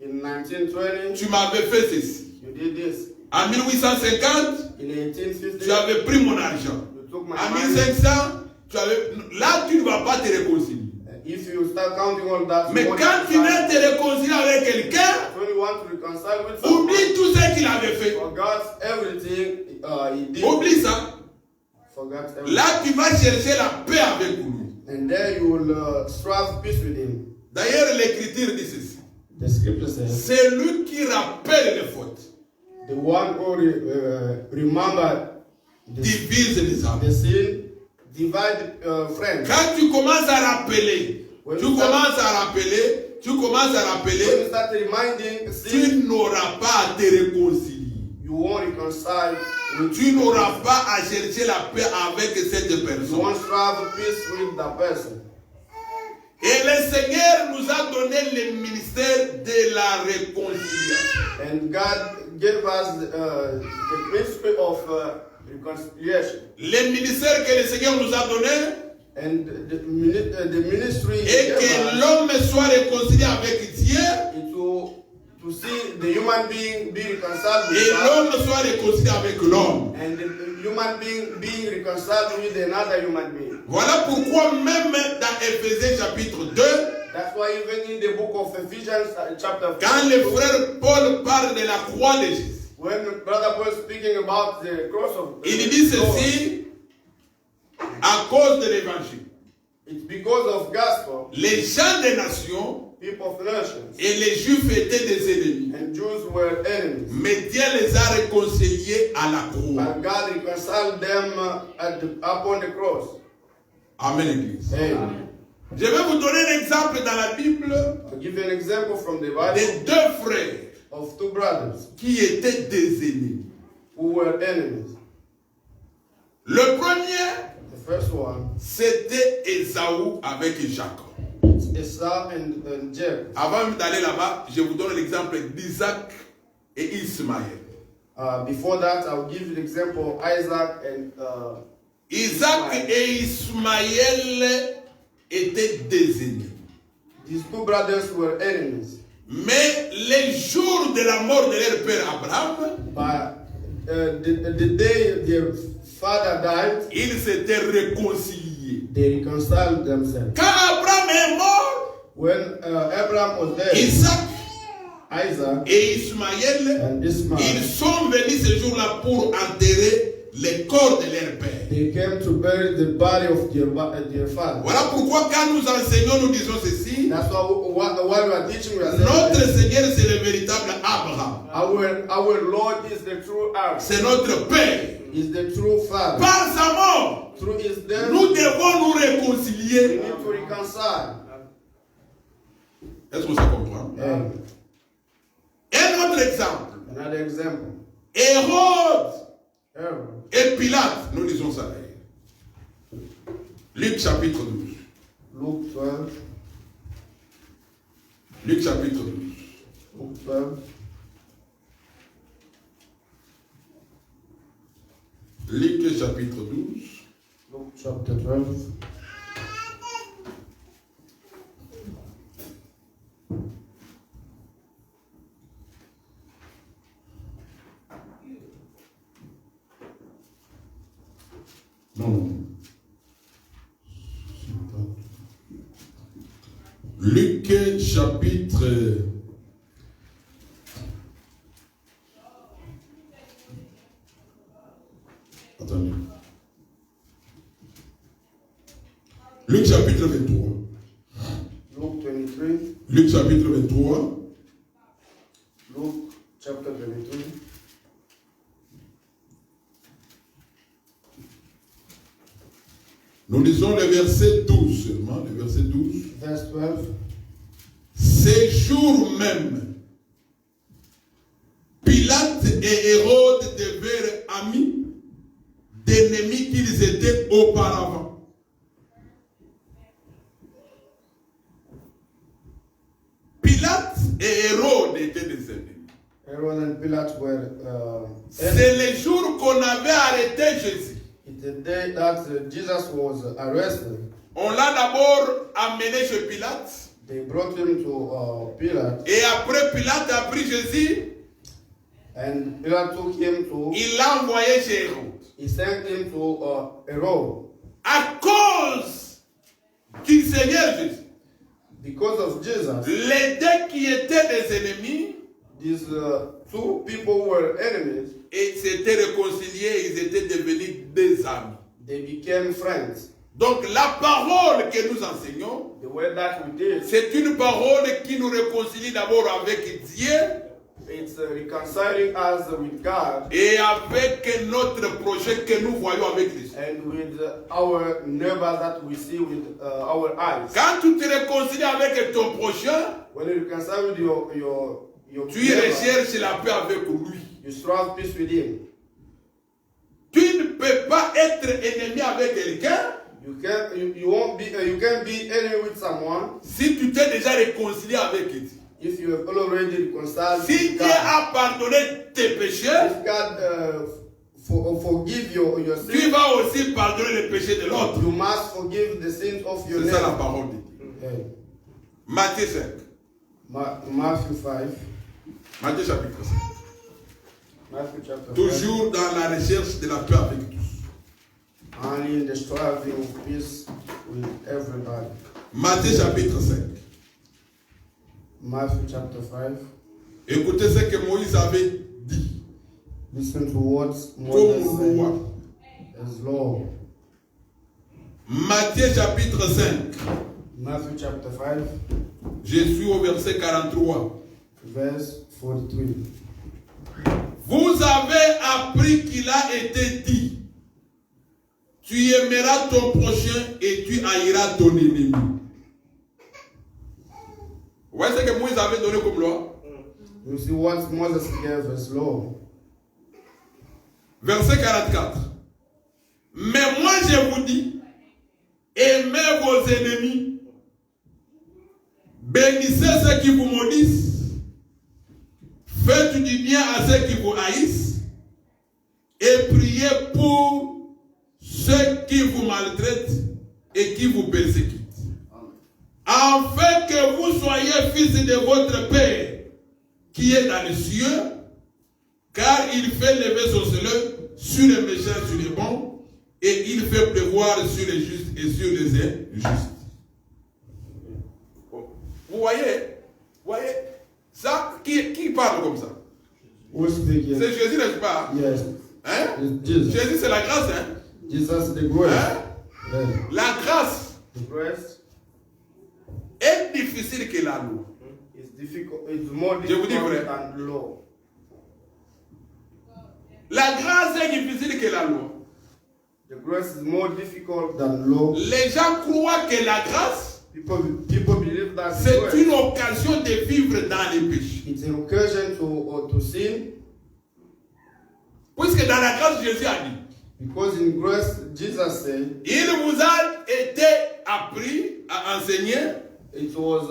in 1920 tu m'avais fait ceci. you did this. En 1850, In 1850 tu avais pris mon argent. you took my En money. 1500, tu avais... Là, tu ne vas pas te réconcilier. If you start counting all that, Mais you won't quand tu reconcile. viens te réconcilier avec quelqu'un, When you want to reconcile with someone, oublie tout ce qu'il avait fait. forgot everything he did. Oublie ça. Forgot everything. Là, tu vas chercher la paix avec lui. And there you will strive peace with him. D'ailleurs, l'Écriture dit ceci. The scripture says, C'est lui qui rappelle les fautes, the one who remember divise les âmes. the sin, divide friends. Quand tu commences à rappeler, When tu you start- commences à When rappeler, you start reminding sin, tu n'auras pas à te réconcilier. you won't reconcile with Tu n'auras pas à chercher la paix avec cette you personne. won't strive peace with that person. Et le Seigneur nous a donné le ministère de la réconciliation. And God gave us the ministry of reconciliation. Le ministère que le Seigneur nous a donné And the ministry he est gave que us l'homme soit réconcilié avec Dieu is to see the human being be reconciled with et God, l'homme soit réconcilié avec l'homme. and the human being being reconciled with another human being. Voilà pourquoi même dans Éphésiens chapitre 2, That's why even in the book of Ephesians chapter quand le 4, frère Paul parle de la croix de Jésus, when Brother Paul is speaking about the cross of il dit Lord, ceci à cause de l'évangile. it's because of gospel, Les gens des nations people of nations et les juifs étaient des ennemis. and Jews were enemies. Mais Dieu les a réconciliés à la croix. But God reconciled them upon the cross. Amen, Église. Amen. Je vais vous donner un exemple dans la Bible I'll give you an example from the de Bible deux frères of two brothers qui étaient des ennemis. who were enemies. Le premier, The first one, c'était Ésaü avec Jacob. it's Esau and Jacob. Avant même d'aller là-bas, je vous donne l'exemple d'Isaac et Ismaël. Before that, I'll give you the example of Isaac and Isaac et Ismaël étaient des ennemis. these two brothers were enemies. Mais les jours de la mort de leur père Abraham, But the day their father died, ils s'étaient réconciliés. they reconciled themselves. Quand Abraham est mort, When Abraham was dead, Isaac Isaac et Ismaël, and Ismail. ils sont venus ce jour-là pour enterrer les corps de leur père. They came to bury the body of their father. Voilà pourquoi quand nous enseignons, nous disons ceci. That's why while we are teaching, we are Notre saying Seigneur, c'est le véritable Abraham. our Lord is the true Abraham. C'est notre Père. Is the true father. Par sa mort, Through his death, nous devons nous we réconcilier. need to reconcile. Est-ce que ça comprend? And Un autre exemple. another example. Hérode Herod. et Pilate, nous lisons ça d'ailleurs. Luc chapitre 12. Luke 12. Luc chapitre 12. Luke 12. Luc chapitre 12. Luke chapter 12. Non. Luc chapitre. Attendez. Luc chapitre 23. Luke 23. Luc chapitre 23. Luke chapter 23. Nous lisons le verset 12 seulement, le verset 12. Verse 12. Ces jours même, Pilate et Hérode devinrent amis d'ennemis qu'ils étaient auparavant. Pilate et Hérode étaient des ennemis. Herod and Pilate were C'est le jour qu'on avait arrêté Jésus. it's the day that Jesus was arrested. On l'a d'abord amené chez Pilate. They brought him to Pilate, Et après Pilate a pris Jésus, and Pilate took him to. il l'a envoyé chez Hérode. He sent him to Herod. À cause du Seigneur Jésus, Because of Jesus, les deux qui étaient des ennemis, these two people were enemies. et s'étaient réconciliés, ils étaient devenus des amis. They became friends. Donc la parole que nous enseignons, The way that we did, c'est une parole qui nous réconcilie d'abord avec Dieu it's reconciling us with God et avec notre projet que nous voyons avec Jésus. and with our neighbor that we see with our eyes. Quand tu te réconcilies avec ton prochain, When you reconcile with your tu neighbor, recherches la paix avec lui. you strive peace with him. Tu ne peux pas être ennemi avec quelqu'un You won't be you can't be enemy with someone si tu t'es déjà réconcilié avec Dieu. if you have already reconciled Si with Dieu God. a pardonné tes péchés, If God forgive your tu sins, vas aussi pardonner les péchés de l'autre. you must forgive the sins of your C'est ça la neighbor. parole de Dieu. Okay. Matthieu 5. Matthew 5. Matthieu chapitre 5. Matthew chapter 5. Toujours dans la recherche de la paix avec tous. And in the striving of peace with everybody. Matthieu chapitre 5. Matthew chapter 5. Écoutez ce que Moïse avait dit Listen to what Moses comme roi. said as law. Matthieu chapitre 5. Matthew chapter 5, Je suis au verset 43. verse 43. Vous avez appris qu'il a été dit, tu aimeras ton prochain et tu haïras ton ennemi. Vous voyez ce que Moïse avait donné comme loi? You see what Moses gave as law. Verset 44. Mais moi je vous dis, aimez vos ennemis, bénissez ceux qui vous maudissent, faites du bien à ceux qui vous haïssent, et priez pour ceux qui vous maltraitent et qui vous persécutent. Afin que vous soyez fils de votre Père qui est dans les cieux, car il fait lever son soleil sur les méchants et sur les bons, et il fait pleuvoir sur les justes et sur les injustes. Vous voyez ça qui parle comme ça? Who is speaking? C'est Jésus, n'est-ce pas? Yes. Hein? It's Jesus. Jésus, c'est la grâce. Hein? Jesus, the grace. Hein? Yes. La grâce The grace est difficile que la loi. is difficult. It's more Je vous dis difficult vrai. than law. La grâce est difficile que la loi. The grace is more difficult than law. Les gens croient que la grâce, People believe that the c'est grace, une occasion de vivre dans les péchés. it's an occasion to sin. Puisque dans la grâce, Jésus a dit, Because in grace, Jesus said, il vous a été appris, à enseigner, it was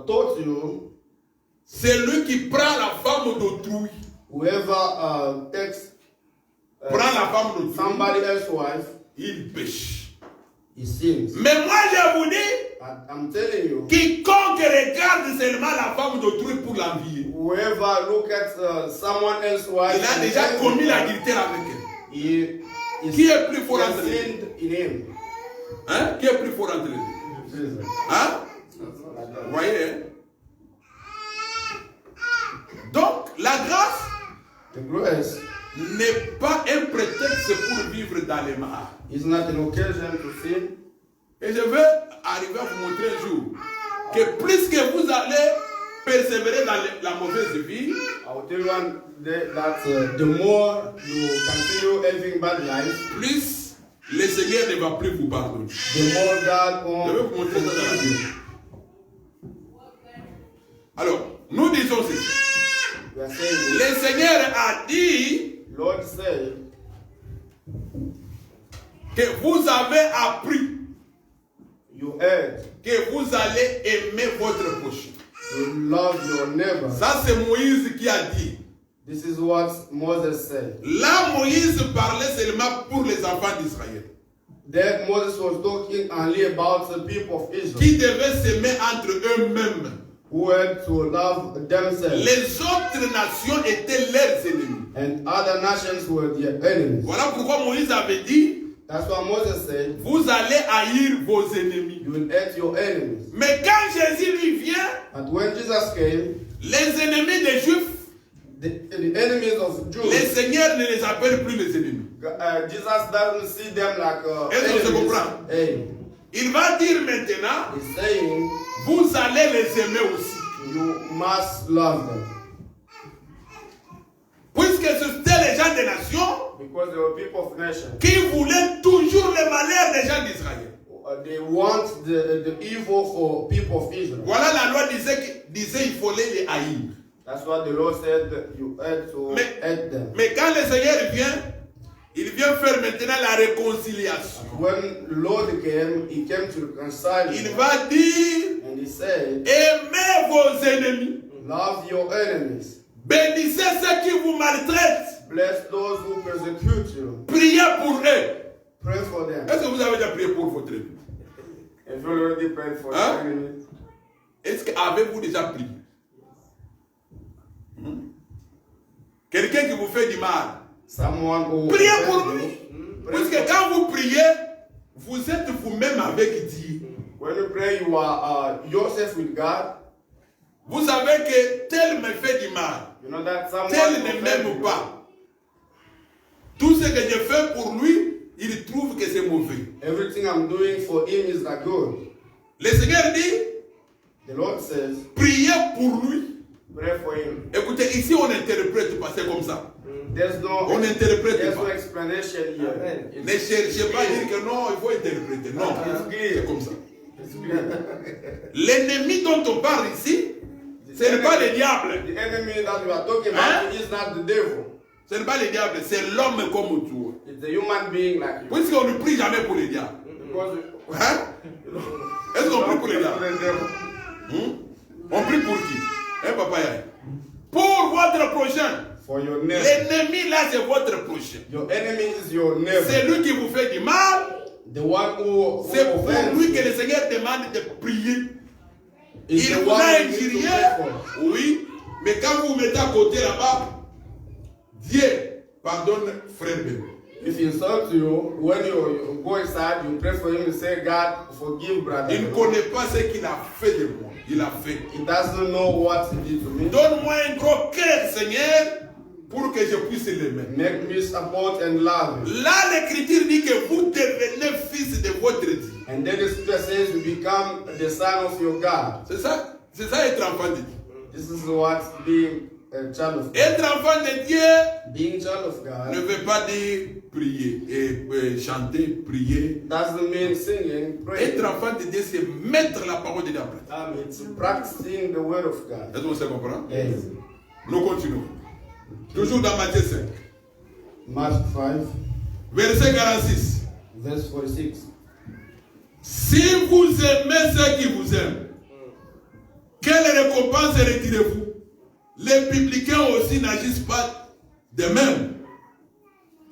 taught you, celui qui prend la femme d'autrui, whoever takes prend la femme d'autrui, somebody else's wife, il pêche. he sins. Mais moi, je vous dis, I'm telling you, quiconque regarde seulement la femme d'autrui pour l'envier, whoever look at someone else's wife, il a and déjà envy commis her, l'adultère avec elle. Qui he est plus fort has entre les deux? sinned in him. Hein? Qui est plus fort entre les deux? Jesus. Hein? Vous voyez? Hein? Donc, la grâce The grace n'est pas un prétexte pour vivre dans les marais. is not an occasion to sin. Et je vais arriver à vous montrer un jour que plus que vous allez persévérer dans la mauvaise vie, I will tell you one day that the more you continue having bad life, plus le Seigneur ne va plus vous pardonner. the more God Je vais vous montrer ça dans la Bible. Alors, nous disons ceci. We are saying Le Seigneur a dit this. Lord said que vous avez appris you heard que vous allez aimer votre prochain. to love your neighbor. Ça, c'est Moïse qui a dit. This is what Moses said. Là, Moïse parlait seulement pour les enfants d'Israël, That Moses was talking only about the people of Israel qui devaient s'aimer entre eux-mêmes. who had to love themselves, Les autres nations étaient leurs ennemis. and other nations were their enemies. Voilà pourquoi Moïse avait dit, That's what Moses said. vous allez haïr vos ennemis. You will hate your enemies. Mais quand Jésus lui vient, But when Jesus came, les ennemis des Juifs, the enemies of le Jews, Seigneur ne les appelle plus les ennemis. Jesus doesn't see them like Est-ce que se enemies. comprend? Hey, Il va dire maintenant, he's saying vous allez les aimer aussi. you must love them. Puisque c'était les gens des nations Because they were people of nations. qui voulaient toujours le malheur des gens d'Israël. They want the evil for people of Israel. Voilà la loi disait il fallait les haïr. That's what the Lord said, that you had to hate them. Mais quand le Seigneur vient, il vient faire maintenant la réconciliation. When the Lord came, he came to reconcile Il them. va dire, And he said, aimez vos ennemis. love your enemies. Bénissez ceux qui vous maltraitent. Bless those who persecute you. Priez pour eux. Pray for them. Est-ce que vous avez déjà prié pour votre ennemi? If you already prayed for Hein? your enemies, Est-ce qu'avez-vous déjà prié? Quelqu'un qui vous fait du mal. someone who Priez offends pour you, lui. pray Puisque for- quand vous priez, vous êtes vous-même avec Dieu. when you pray, you are yourself with God. Vous savez que tel me fait du mal. You know that someone Tel ne offends m'aime you. pas. Tout ce que je fais pour lui, il trouve que c'est mauvais. Everything I'm doing for him is not good. Le Seigneur dit, The Lord says, priez pour lui. pray for him. Écoutez, ici on n'interprète pas, c'est comme ça. There's no, On n'interprète there's no pas. explanation here. Ne cherchez pas à dire que non, il faut interpréter. Non, c'est comme ça. It's clear. L'ennemi dont on parle ici, ce n'est pas le diable. The enemy that we are talking Hein? about is not the devil. Ce n'est pas le diable, c'est l'homme comme toi. It's a human being like you. Puisqu'on ne prie jamais pour le diable. Because Hein? Est-ce qu'on prie pour le diable? the devil. On prie pour qui? Hein, papa Yaye? Pour votre prochain. For your neighbor. L'ennemi là, c'est votre prochain. Your enemy is your neighbor. C'est lui qui vous fait du mal. The one who C'est pour offends lui que you le Seigneur demande de prier. is Il the vous one a you need to injurié. pray for. Oui. Mais quand vous vous mettez à côté là-bas, Dieu pardonne frère Bébé. If he insults you, when you go inside, you pray for him and say, God, forgive brother. Il ne connaît pas ce qu'il a fait de moi. Il a fait. He doesn't know what he did to me. Donne-moi un gros cœur, Seigneur, pour que je puisse l'aimer. Make me support and love him. Là, l'Écriture dit que vous devenez fils de votre Dieu. And then the scripture says you become the son of your God. C'est ça être enfant de Dieu. This is what being a child of God. Être enfant de Dieu Being child of ne God veut pas dire prier et chanter, prier. doesn't mean singing, praying. Être enfant de Dieu, c'est mettre la parole de Dieu en pratique. It's practicing the word of God. Est-ce que vous comprenez? Yes. Nous continuons. Toujours dans Matthieu 5. Mark 5, Verset 46. verse 46. Si vous aimez ceux qui vous aiment, quelle récompense retirez-vous? Les publicains aussi n'agissent pas de même.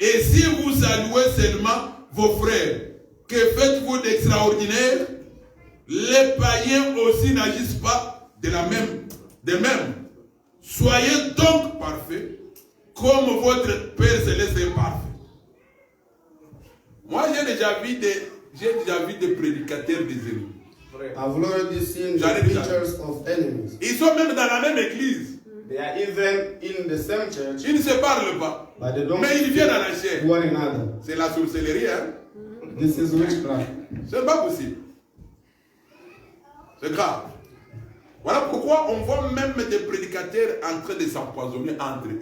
Et si vous saluez seulement vos frères, que faites-vous d'extraordinaire? Les païens aussi n'agissent pas de même. Soyez donc parfaits, comme votre Père Céleste est parfait. Moi, j'ai déjà vu des prédicateurs des ennemis. I've already seen the pictures of enemies. Ils sont même dans la même église. They are even in the same church, Ils ne se parlent pas. but they don't Mais ils viennent à la speak chair. to one another. C'est la sorcellerie, hein? This is witchcraft. C'est pas possible. C'est grave. Voilà pourquoi on voit même des prédicateurs en train de s'empoisonner entre eux.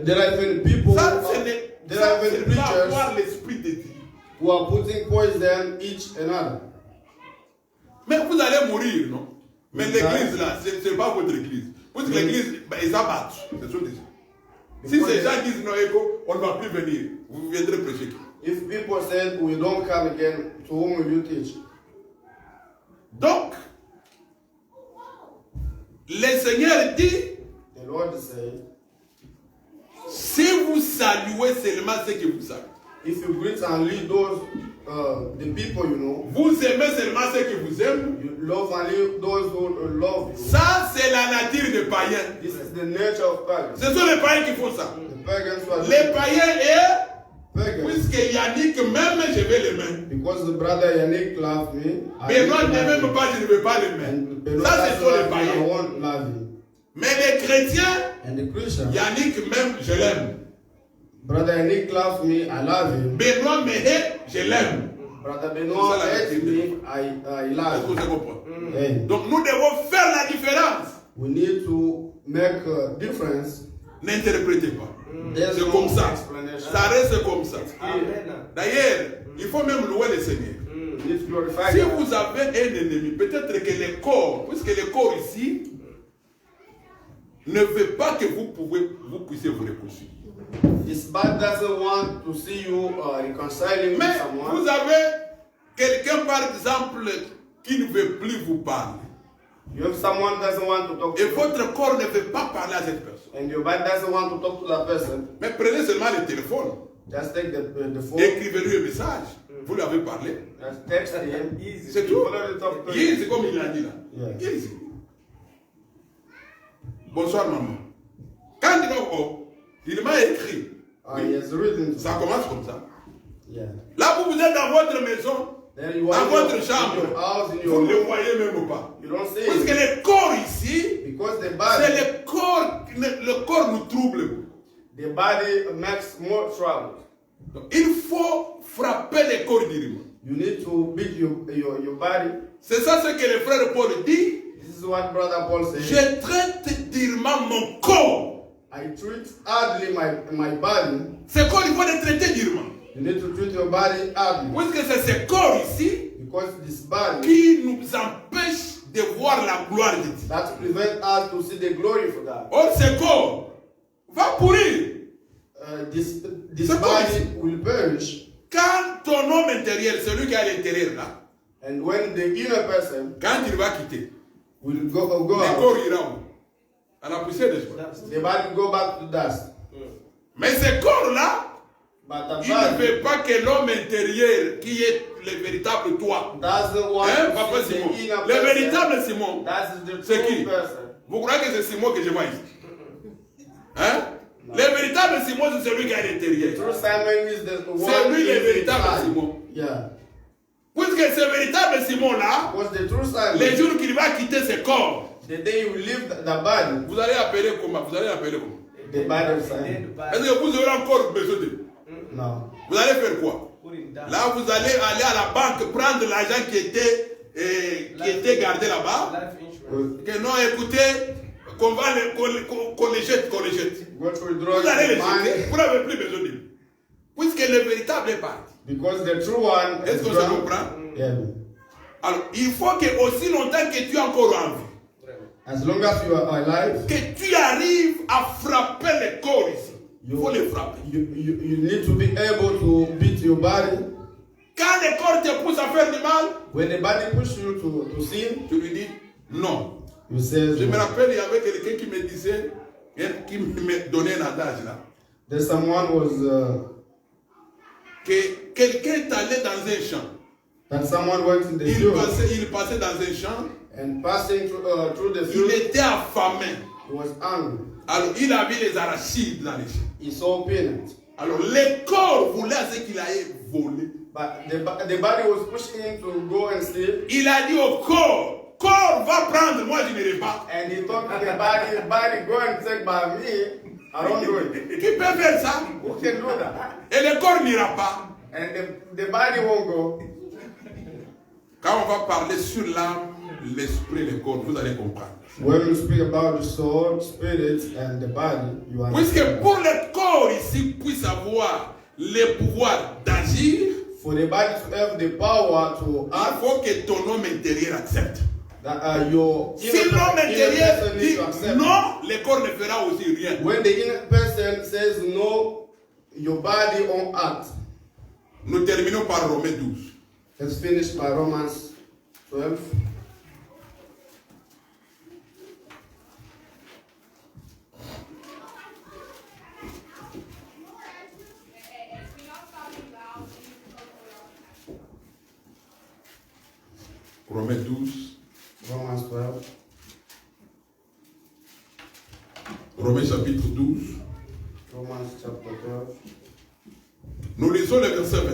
There are even people Ça, who ce are, n'est there are ça, even c'est pas avoir preachers l'esprit de Dieu. who are putting poison each another. Mais vous allez mourir, non? Mais l'église là, ce n'est pas votre église. Parce que l'église, ils abattent. C'est sûr. Si ces gens disent non, on ne va plus venir, vous viendrez prêcher. If people said we don't come again, to whom will you teach? Donc, le Seigneur dit, The Lord said, si vous saluez seulement ceux qui vous saluent, if you greet and lead those, the people you know, vous aimez seulement ceux qui vous aiment, you love and lead those who love you. ça c'est la nature des païens. This is the nature of pagans. Ce sont les païens qui font ça. The pagans who are Les païens et, pagans. puisque Yannick même, je vais les mains. Because the brother Yannick loved me, Benoît ne m'aime pas, je ne vais pas les mains. and Benoit Ça, ce doesn't sont les love me, I païens. won't love him. Mais les chrétiens, And the Christian, Yannick même, je l'aime. brother Yannick loves me, I love him. Benoît me hait, je l'aime. Brother Benoit C'est ça, la hates vérité. me, I Est-ce love que vous him. comprenez? Hey, Donc nous devons faire la différence. we need to make a difference. N'interprétez pas. There's C'est no comme ça. explanation. Ça reste comme ça. Amen. D'ailleurs, il faut même louer le Seigneur. We need to glorify Si God. vous avez un ennemi, peut-être que le corps, puisque le corps ici ne veut pas que vous puissiez vous réconcilier. This bad doesn't want to see you reconciling with Mais someone. vous avez quelqu'un, par exemple, qui ne veut plus vous parler. You have someone doesn't want to talk to Et you, votre corps ne veut pas parler à cette personne. and your body doesn't want to talk to that person. Mais prenez seulement le téléphone. Just take the phone, Écrivez-lui un message. Vous lui avez parlé. just text him. C'est tout. Follow the talk to him. Easy, comme il a dit là. Yeah. Easy. Bonsoir, maman. Quand il va il m'a écrit. He has written. Ça commence comme ça. Yeah. Là, vous êtes dans votre maison, Then you dans are in votre your chambre. house, in Vous your ne le room. voyez même pas. You don't see Parce que it. le corps ici, Because the c'est body, le corps nous trouble. the body makes more trouble. Donc, il faut frapper le corps durement. You need to beat your body. C'est ça ce que le frère Paul dit. This is what Brother Paul says. Je traite durement mon corps. I treat hardly my body. Ce corps, il faut le traiter durement. You need to treat your body hardly. Parce que c'est ce corps ici Because this body qui nous empêche de voir la gloire de Dieu. that prevents us to see the glory of God. Or ce corps va pourrir. This C'est body comme will perish. Quand ton homme intérieur, celui qui est à l'intérieur là, And when the inner person quand il va quitter, will go le out, corps ira où? À la poussière des joies. the body will go back to dust. Mais ce corps-là, But the il ne body veut pas que l'homme intérieur, qui est le véritable toi, doesn't want hein, Papa to see Simon, the inner le person. véritable Simon, That is the c'est qui? true person. Vous croyez que c'est Simon que je vois ici? Hein? Le véritable Simon, c'est celui qui est à l'intérieur. True Simon is the one. C'est lui le who is véritable inside. Simon. Yeah. Puisque ce véritable Simon-là, Because the true Simon, les jours qu'il va quitter ce corps, the day you leave the body, vous allez appeler comment? Vous allez appeler comment? the body of Simon. Est-ce que vous aurez encore besoin de... No. Vous allez faire quoi? Là, vous allez aller à la banque prendre l'argent qui était gardé là-bas. Que non, écoutez, qu'on les jette. God will draw Vous allez les your jeter. money Vous n'avez plus besoin de lui. Puisque le véritable est parti. because the true one Est-ce is que ça gone. comprend? Yeah. Alors, il faut que aussi longtemps que tu es encore en vie, As long as you are alive, que tu arrives à frapper le corps ici. Il faut le frapper. you need to be able to beat your body. Quand le corps te pousse à faire du mal, When the body pushes you to sin, tu lui dis non. you say, Je me rappelle, il y avait quelqu'un qui me disait, qui me donnait un adage là, there's someone was que quelqu'un est allé dans un champ. that someone went in the Il field passait dans un champ, and passing through the il field, était affamé. he was angry. Alors il avait les arachides dans les champs. He saw peanuts. Alors le corps voulait à ce qu'il aille voler. But the body was pushing him to go and steal. Il a dit au corps, corps va prendre, moi je n'irai pas. And he told the body, go and take by me. I don't do it. Qui peut faire ça? Who can do that? Et le corps n'ira pas. And the body won't go. Quand on va parler sur l'âme, l'esprit, le corps, vous allez comprendre. When we speak about the soul, spirit, and the body, you Puisque understand. pour le corps ici puisse avoir le pouvoir d'agir, For the body to have the power to il act, faut que ton homme intérieur accepte. that your Si inner l'homme intérieur person needs dit to accept. non, le corps ne fera aussi rien. When the inner person says no, your body won't act. Nous terminons par Romains 12. Let's finish by Romans 12. Romains 12. Romans 12. Romains chapitre 12. Romans chapter 12, Nous lisons le verset 20.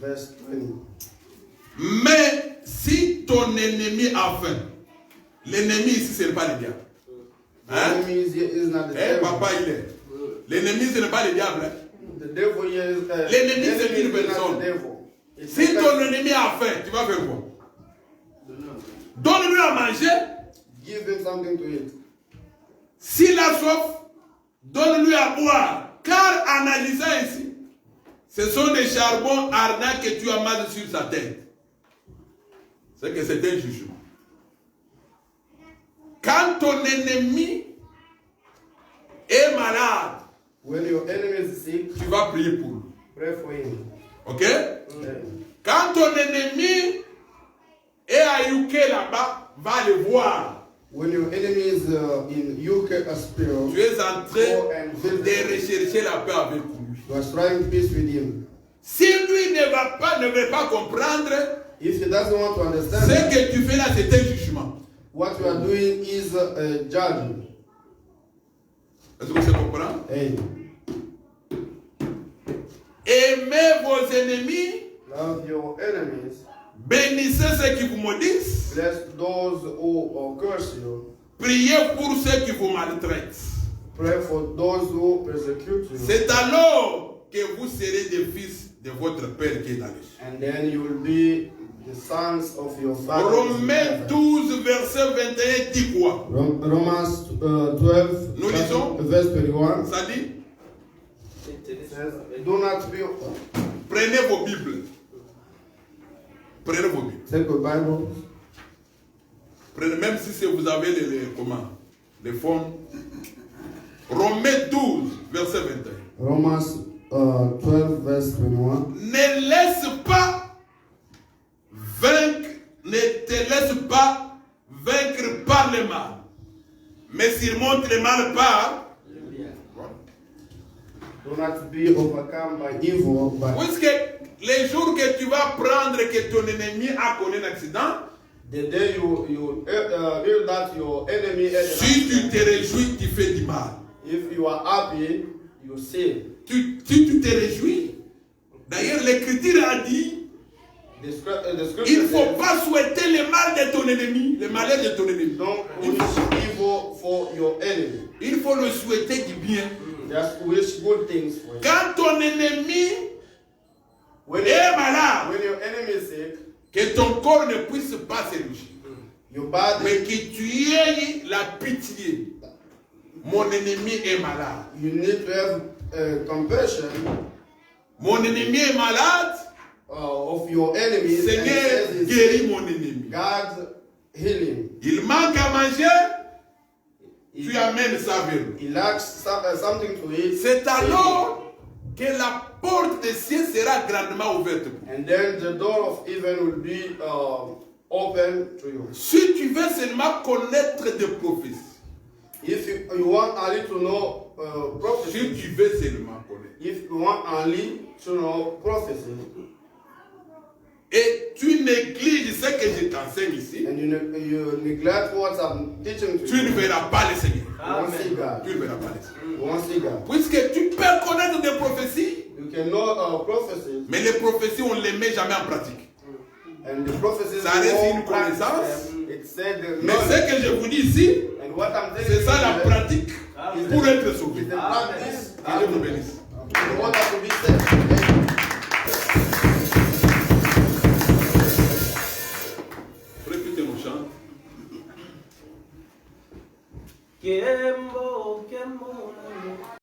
verse 20. Mais si ton ennemi a faim, l'ennemi ici, ce n'est pas le diable. The Hein? enemy is not the Eh, devil. papa, il est. L'ennemi, ce n'est pas le diable. Hein? The devil here is L'ennemi, the c'est enemy une is not personne. the devil. It's Si Satan. ton ennemi a faim, tu vas faire quoi? Donne-lui à manger. Give him something to eat. S'il a soif, donne-lui à boire. Car analysant ici, ce sont des charbons ardents que tu amasses sur sa tête. C'est que c'est un jugement. Quand ton ennemi est malade, When your enemy is sick, tu vas prier pour lui. pray for him. Ok? Yeah. Quand ton ennemi est à UK là-bas, va le voir. When your enemy is in UK hospital, Tu es en train go and visit de him. rechercher la paix avec lui. You are trying peace with him. Si lui ne veut pas comprendre, If he doesn't want to ce understand, que tu fais là, c'est un jugement. what you are doing is a judgment. Est-ce que tu comprends? Hey, Aimez vos ennemis, love your enemies. bénissez ceux qui vous maudissent, Bless those who curse you. priez pour ceux qui vous maltraitent. Pray for those who persecute you. C'est alors que vous serez des fils de votre Père qui est dans les cieux. And then you will be the sons of your Father. Romains 12, verset 21 dit quoi? Romans 12, Nous lisons. verse 21. Ça dit, Says, do not be. prenez vos Bibles. Prenez vos Bibles. Take a Bible. Prenez, même si vous avez les formes. Romains 12, verset 21. Romans 12, verse 21. Ne laisse pas vaincre, ne te laisse pas vaincre par le mal, mais surmonte le mal par. Do not be overcome by evil, but Puisque les jours que tu vas prendre que ton ennemi a connu un accident, the day you hear that your enemy had an si tu accident, te réjouis, tu fais du mal. If you are happy, you sin. Tu te réjouis. D'ailleurs, l'Écriture a dit, The scripture il ne faut says, pas souhaiter le mal de ton ennemi, le malheur de ton ennemi. don't wish evil for your enemy. Il faut le souhaiter du bien. Just wish good things for you. Quand ton ennemi When est malade, your enemy is sick, que ton corps ne puisse pas se réjouir, your body, mais que tu aies la pitié. Mon ennemi est malade. you need to have compassion Mon ennemi est malade. of your enemies. And Seigneur, says guéris mon ennemi. God heal him. Il manque à manger, tu amènes ça vers lui. He lacks something to eat. C'est alors que la porte des cieux sera grandement ouverte pour toi. And then the door of heaven will be open to you. Si tu veux seulement connaître des prophéties, If you want only to know si prophecy, tu veux seulement connaître, if you want only to know prophecy, et tu négliges ce que je t'enseigne ici, and you neglect what I'm teaching to tu ne you, verras pas le Seigneur. you won't see God. Tu ne verras pas le Seigneur. You won't see God. Puisque tu peux connaître des prophéties, You can know prophecies, mais les prophéties, on ne les met jamais en pratique. and the prophecies Ça reste won't une practice connaissance. them. It said the Mais knowledge. ce que je vous dis ici, And what I'm telling c'est you ça la is pratique pour être sauvé. the practice Que Dieu vous bénisse. in order to be saved. Répétez mon chant. Kembo, Kembo.